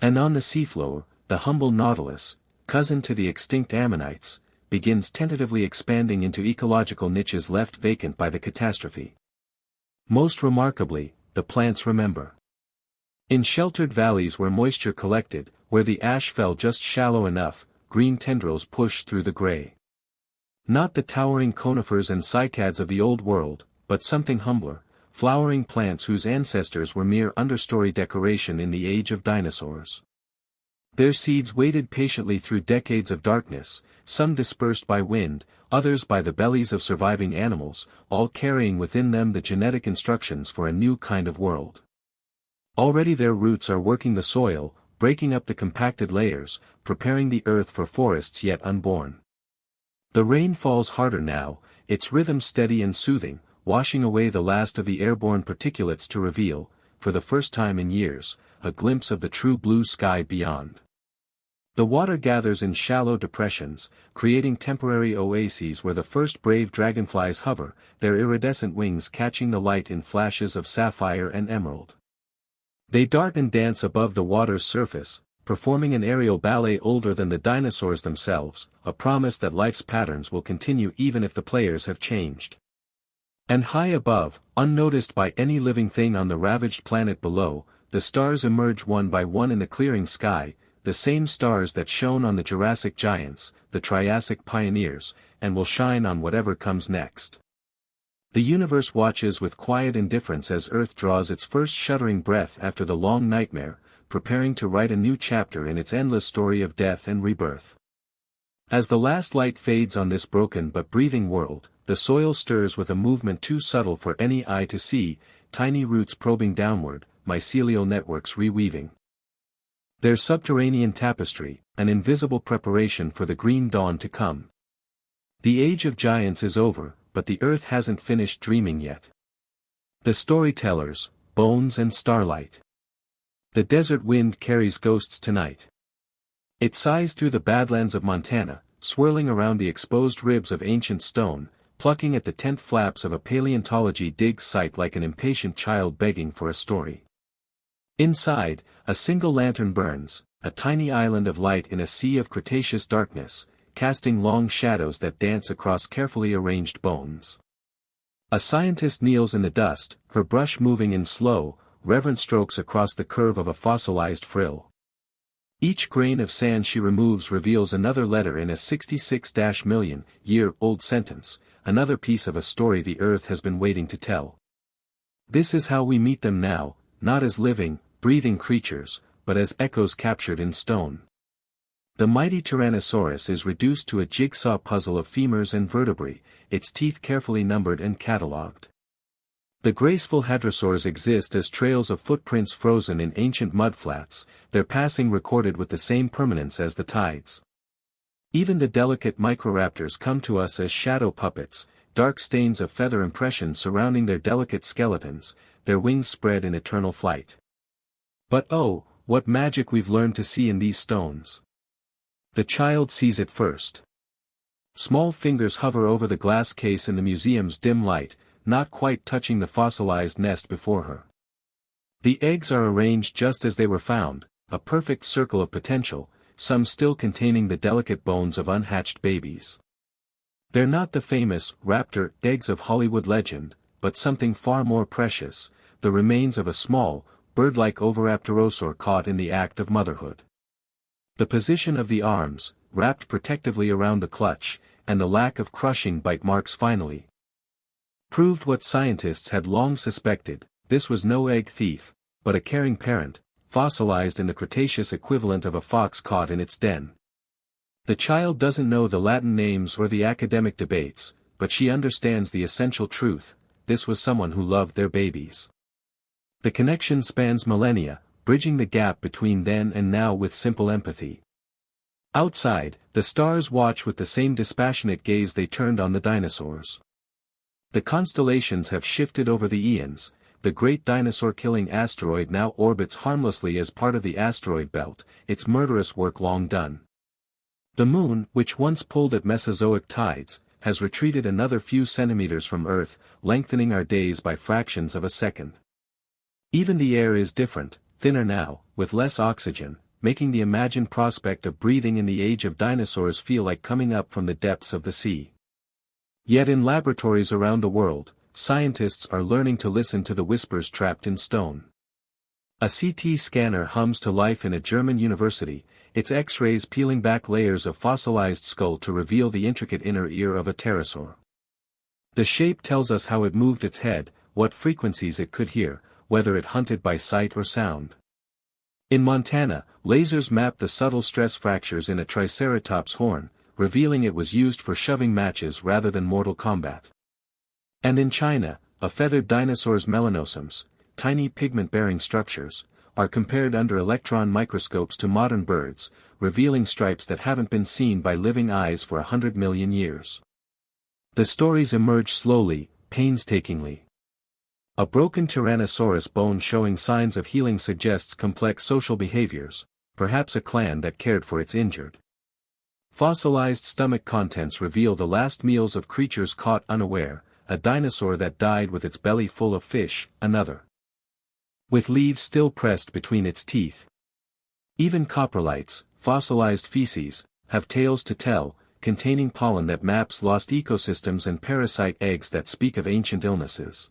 And on the seafloor, the humble nautilus, cousin to the extinct ammonites, begins tentatively expanding into ecological niches left vacant by the catastrophe. Most remarkably, the plants remember. In sheltered valleys where moisture collected, where the ash fell just shallow enough, green tendrils push through the gray. Not the towering conifers and cycads of the old world, but something humbler, flowering plants whose ancestors were mere understory decoration in the age of dinosaurs. Their seeds waited patiently through decades of darkness, some dispersed by wind, others by the bellies of surviving animals, all carrying within them the genetic instructions for a new kind of world. Already their roots are working the soil, breaking up the compacted layers, preparing the earth for forests yet unborn. The rain falls harder now, its rhythm steady and soothing, washing away the last of the airborne particulates to reveal, for the first time in years, a glimpse of the true blue sky beyond. The water gathers in shallow depressions, creating temporary oases where the first brave dragonflies hover, their iridescent wings catching the light in flashes of sapphire and emerald. They dart and dance above the water's surface, performing an aerial ballet older than the dinosaurs themselves, a promise that life's patterns will continue even if the players have changed. And high above, unnoticed by any living thing on the ravaged planet below, the stars emerge one by one in the clearing sky, the same stars that shone on the Jurassic Giants, the Triassic pioneers, and will shine on whatever comes next. The universe watches with quiet indifference as Earth draws its first shuddering breath after the long nightmare, preparing to write a new chapter in its endless story of death and rebirth. As the last light fades on this broken but breathing world, the soil stirs with a movement too subtle for any eye to see, tiny roots probing downward, mycelial networks reweaving their subterranean tapestry, an invisible preparation for the green dawn to come. The age of giants is over, but the earth hasn't finished dreaming yet. The storytellers, bones and starlight. The desert wind carries ghosts tonight. It sighs through the badlands of Montana, swirling around the exposed ribs of ancient stone, plucking at the tent flaps of a paleontology dig site like an impatient child begging for a story. Inside, a single lantern burns, a tiny island of light in a sea of Cretaceous darkness, casting long shadows that dance across carefully arranged bones. A scientist kneels in the dust, her brush moving in slow, reverent strokes across the curve of a fossilized frill. Each grain of sand she removes reveals another letter in a 66-million-year-old sentence, another piece of a story the earth has been waiting to tell. This is how we meet them now, not as living, breathing creatures, but as echoes captured in stone. The mighty Tyrannosaurus is reduced to a jigsaw puzzle of femurs and vertebrae, its teeth carefully numbered and catalogued. The graceful hadrosaurs exist as trails of footprints frozen in ancient mudflats, their passing recorded with the same permanence as the tides. Even the delicate microraptors come to us as shadow puppets, dark stains of feather impressions surrounding their delicate skeletons, their wings spread in eternal flight. But oh, what magic we've learned to see in these stones. The child sees it first. Small fingers hover over the glass case in the museum's dim light, not quite touching the fossilized nest before her. The eggs are arranged just as they were found, a perfect circle of potential, some still containing the delicate bones of unhatched babies. They're not the famous raptor eggs of Hollywood legend, but something far more precious, the remains of a small, bird-like oviraptorosaur caught in the act of motherhood. The position of the arms, wrapped protectively around the clutch, and the lack of crushing bite marks finally proved what scientists had long suspected: this was no egg thief, but a caring parent, fossilized in the Cretaceous equivalent of a fox caught in its den. The child doesn't know the Latin names or the academic debates, but she understands the essential truth: this was someone who loved their babies. The connection spans millennia, bridging the gap between then and now with simple empathy. Outside, the stars watch with the same dispassionate gaze they turned on the dinosaurs. The constellations have shifted over the eons, the great dinosaur-killing asteroid now orbits harmlessly as part of the asteroid belt, its murderous work long done. The moon, which once pulled at Mesozoic tides, has retreated another few centimeters from Earth, lengthening our days by fractions of a second. Even the air is different, thinner now, with less oxygen, making the imagined prospect of breathing in the age of dinosaurs feel like coming up from the depths of the sea. Yet in laboratories around the world, scientists are learning to listen to the whispers trapped in stone. A CT scanner hums to life in a German university, its X-rays peeling back layers of fossilized skull to reveal the intricate inner ear of a pterosaur. The shape tells us how it moved its head, what frequencies it could hear, whether it hunted by sight or sound. In Montana, lasers mapped the subtle stress fractures in a triceratops horn, revealing it was used for shoving matches rather than mortal combat. And in China, a feathered dinosaur's melanosomes, tiny pigment-bearing structures, are compared under electron microscopes to modern birds, revealing stripes that haven't been seen by living eyes for 100 million years. The stories emerge slowly, painstakingly. A broken Tyrannosaurus bone showing signs of healing suggests complex social behaviors, perhaps a clan that cared for its injured. Fossilized stomach contents reveal the last meals of creatures caught unaware, a dinosaur that died with its belly full of fish, another, with leaves still pressed between its teeth. Even coprolites, fossilized feces, have tales to tell, containing pollen that maps lost ecosystems and parasite eggs that speak of ancient illnesses.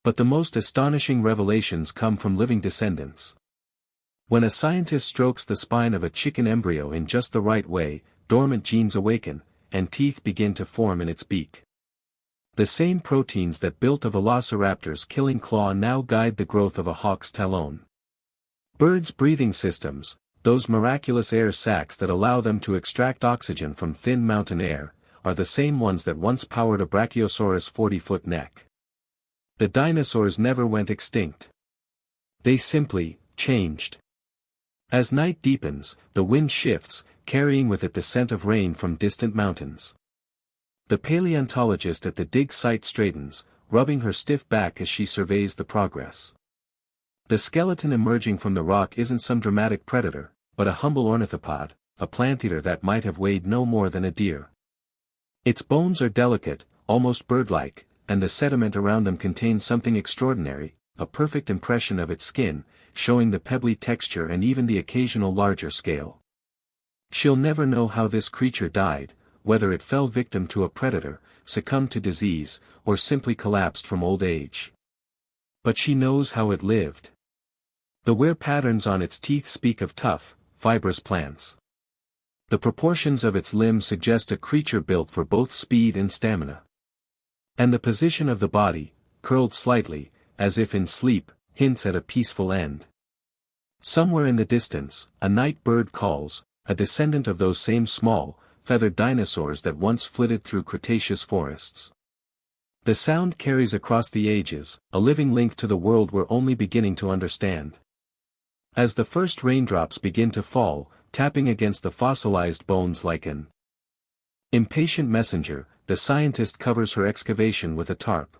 But the most astonishing revelations come from living descendants. When a scientist strokes the spine of a chicken embryo in just the right way, dormant genes awaken, and teeth begin to form in its beak. The same proteins that built a velociraptor's killing claw now guide the growth of a hawk's talon. Birds' breathing systems, those miraculous air sacs that allow them to extract oxygen from thin mountain air, are the same ones that once powered a Brachiosaurus' 40-foot neck. The dinosaurs never went extinct. They simply changed. As night deepens, the wind shifts, carrying with it the scent of rain from distant mountains. The paleontologist at the dig site straightens, rubbing her stiff back as she surveys the progress. The skeleton emerging from the rock isn't some dramatic predator, but a humble ornithopod, a plant-eater that might have weighed no more than a deer. Its bones are delicate, almost bird-like, and the sediment around them contains something extraordinary, a perfect impression of its skin, showing the pebbly texture and even the occasional larger scale. She'll never know how this creature died, whether it fell victim to a predator, succumbed to disease, or simply collapsed from old age. But she knows how it lived. The wear patterns on its teeth speak of tough, fibrous plants. The proportions of its limbs suggest a creature built for both speed and stamina. And the position of the body, curled slightly, as if in sleep, hints at a peaceful end. Somewhere in the distance, a night bird calls, a descendant of those same small, feathered dinosaurs that once flitted through Cretaceous forests. The sound carries across the ages, a living link to the world we're only beginning to understand. As the first raindrops begin to fall, tapping against the fossilized bones like an impatient messenger, the scientist covers her excavation with a tarp.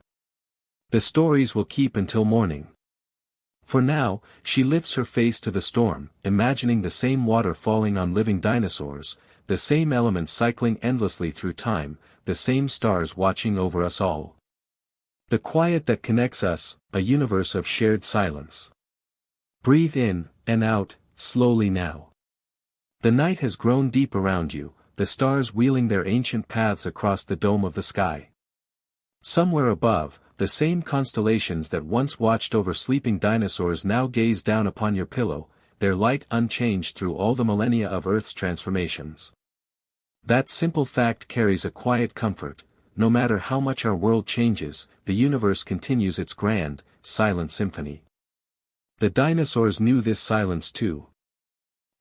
The stories will keep until morning. For now, she lifts her face to the storm, imagining the same water falling on living dinosaurs, the same elements cycling endlessly through time, the same stars watching over us all. The quiet that connects us, a universe of shared silence. Breathe in and out, slowly now. The night has grown deep around you, the stars wheeling their ancient paths across the dome of the sky. Somewhere above, the same constellations that once watched over sleeping dinosaurs now gaze down upon your pillow, their light unchanged through all the millennia of Earth's transformations. That simple fact carries a quiet comfort. No matter how much our world changes, the universe continues its grand, silent symphony. The dinosaurs knew this silence too.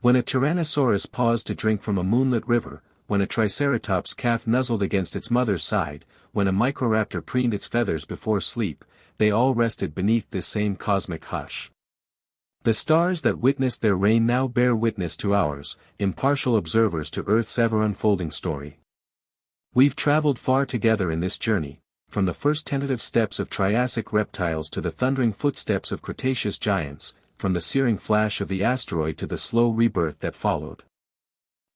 When a Tyrannosaurus paused to drink from a moonlit river, when a Triceratops calf nuzzled against its mother's side, when a Microraptor preened its feathers before sleep, they all rested beneath this same cosmic hush. The stars that witnessed their reign now bear witness to ours, impartial observers to Earth's ever-unfolding story. We've traveled far together in this journey, from the first tentative steps of Triassic reptiles to the thundering footsteps of Cretaceous giants, from the searing flash of the asteroid to the slow rebirth that followed.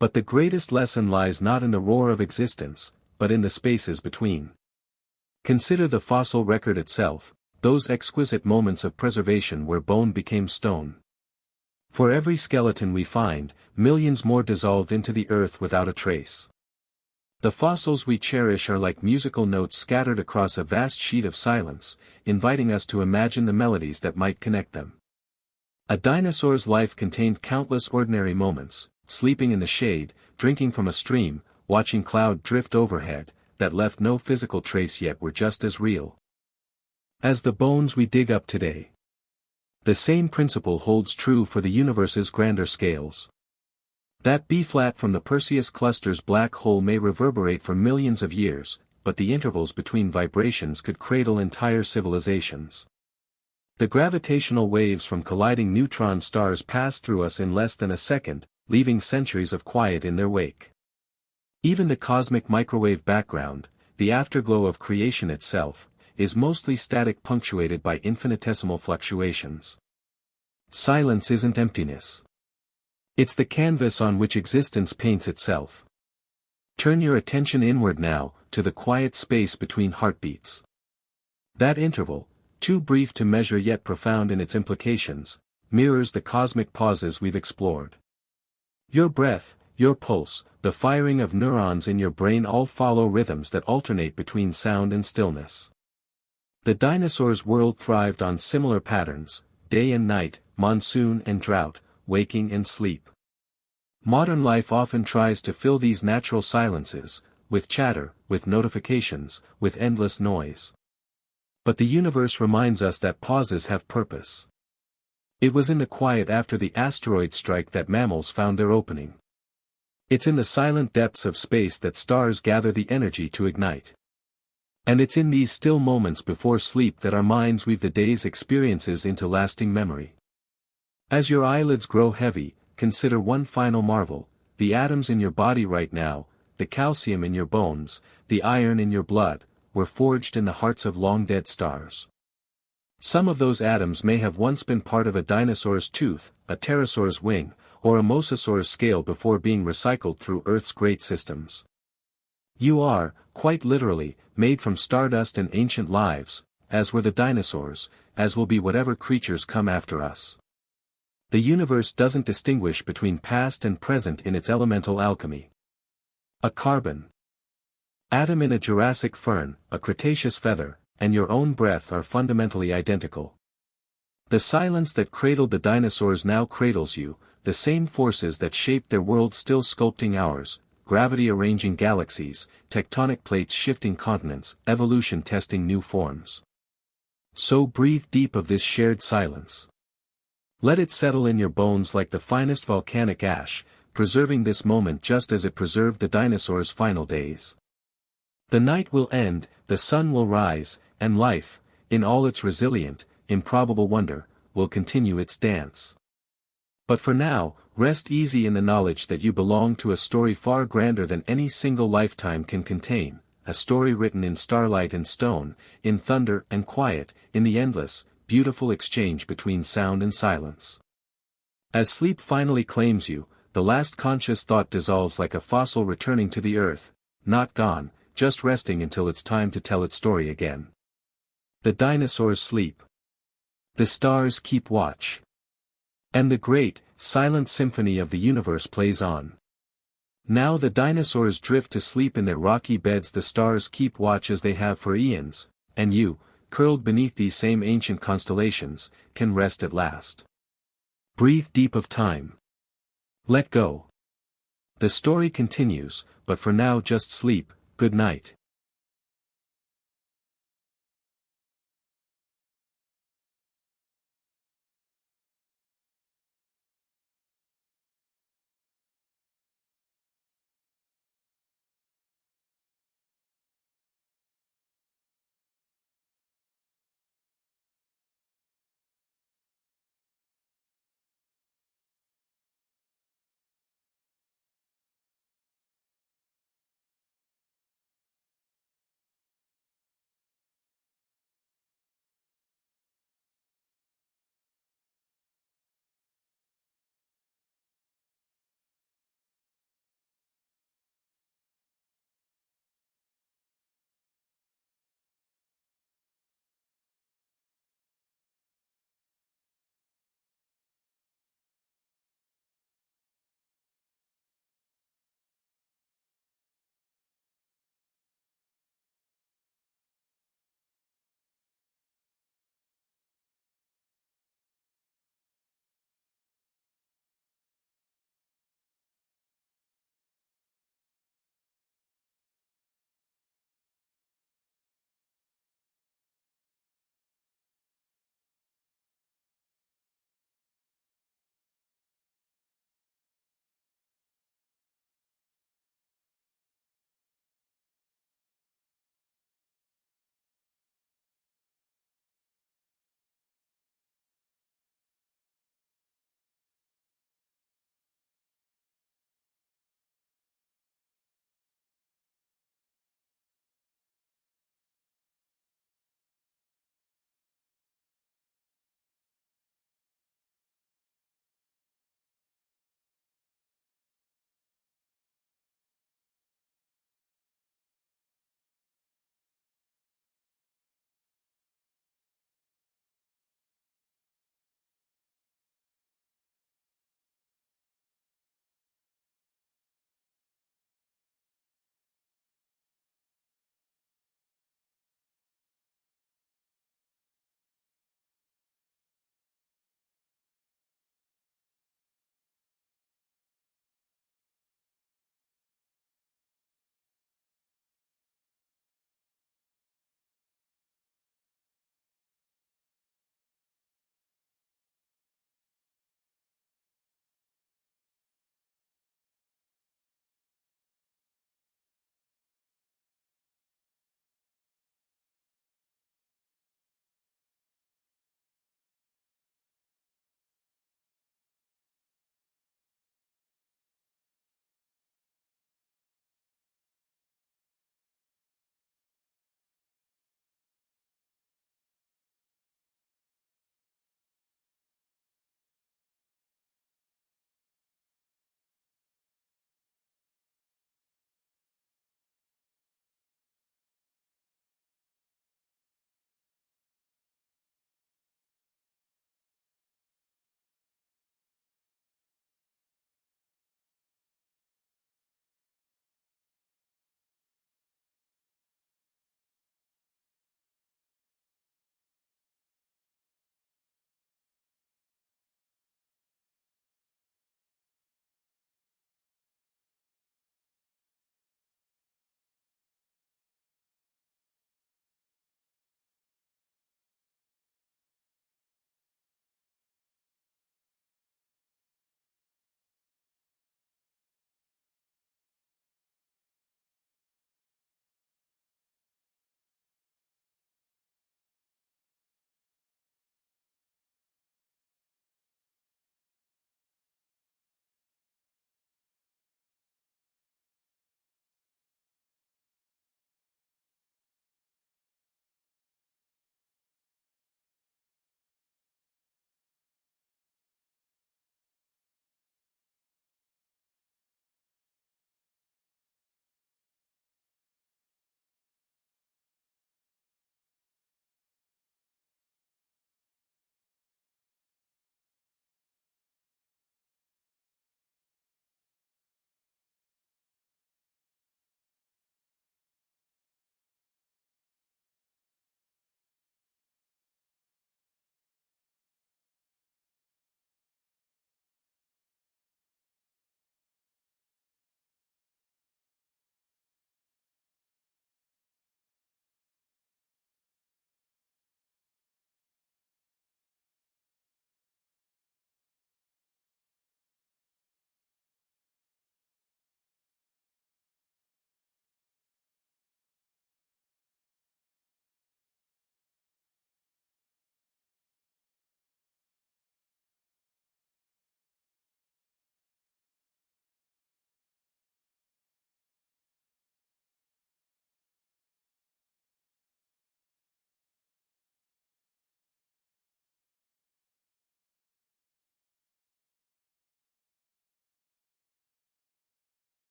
But the greatest lesson lies not in the roar of existence, but in the spaces between. Consider the fossil record itself, those exquisite moments of preservation where bone became stone. For every skeleton we find, millions more dissolved into the earth without a trace. The fossils we cherish are like musical notes scattered across a vast sheet of silence, inviting us to imagine the melodies that might connect them. A dinosaur's life contained countless ordinary moments, sleeping in the shade, drinking from a stream, watching cloud drift overhead, that left no physical trace yet were just as real as the bones we dig up today. The same principle holds true for the universe's grander scales. That B-flat from the Perseus cluster's black hole may reverberate for millions of years, but the intervals between vibrations could cradle entire civilizations. The gravitational waves from colliding neutron stars pass through us in less than a second, leaving centuries of quiet in their wake. Even the cosmic microwave background, the afterglow of creation itself, is mostly static, punctuated by infinitesimal fluctuations. Silence isn't emptiness. It's the canvas on which existence paints itself. Turn your attention inward now, to the quiet space between heartbeats. That interval, too brief to measure yet profound in its implications, mirrors the cosmic pauses we've explored. Your breath, your pulse, the firing of neurons in your brain all follow rhythms that alternate between sound and stillness. The dinosaurs' world thrived on similar patterns, day and night, monsoon and drought, waking and sleep. Modern life often tries to fill these natural silences, with chatter, with notifications, with endless noise. But the universe reminds us that pauses have purpose. It was in the quiet after the asteroid strike that mammals found their opening. It's in the silent depths of space that stars gather the energy to ignite. And it's in these still moments before sleep that our minds weave the day's experiences into lasting memory. As your eyelids grow heavy, consider one final marvel: the atoms in your body right now, the calcium in your bones, the iron in your blood, were forged in the hearts of long-dead stars. Some of those atoms may have once been part of a dinosaur's tooth, a pterosaur's wing, or a mosasaur's scale before being recycled through Earth's great systems. You are, quite literally, made from stardust and ancient lives, as were the dinosaurs, as will be whatever creatures come after us. The universe doesn't distinguish between past and present in its elemental alchemy. A carbon atom in a Jurassic fern, a Cretaceous feather, and your own breath are fundamentally identical. The silence that cradled the dinosaurs now cradles you, the same forces that shaped their world still sculpting ours, gravity arranging galaxies, tectonic plates shifting continents, evolution testing new forms. So breathe deep of this shared silence. Let it settle in your bones like the finest volcanic ash, preserving this moment just as it preserved the dinosaurs' final days. The night will end, the sun will rise, and life, in all its resilient, improbable wonder, will continue its dance. But for now, rest easy in the knowledge that you belong to a story far grander than any single lifetime can contain, a story written in starlight and stone, in thunder and quiet, in the endless, beautiful exchange between sound and silence. As sleep finally claims you, the last conscious thought dissolves like a fossil returning to the earth, not gone, just resting until it's time to tell its story again. The dinosaurs sleep. The stars keep watch. And the great, silent symphony of the universe plays on. Now the dinosaurs drift to sleep in their rocky beds, the stars keep watch as they have for eons, and you, curled beneath these same ancient constellations, can rest at last. Breathe deep of time. Let go. The story continues, but for now just sleep. Good night.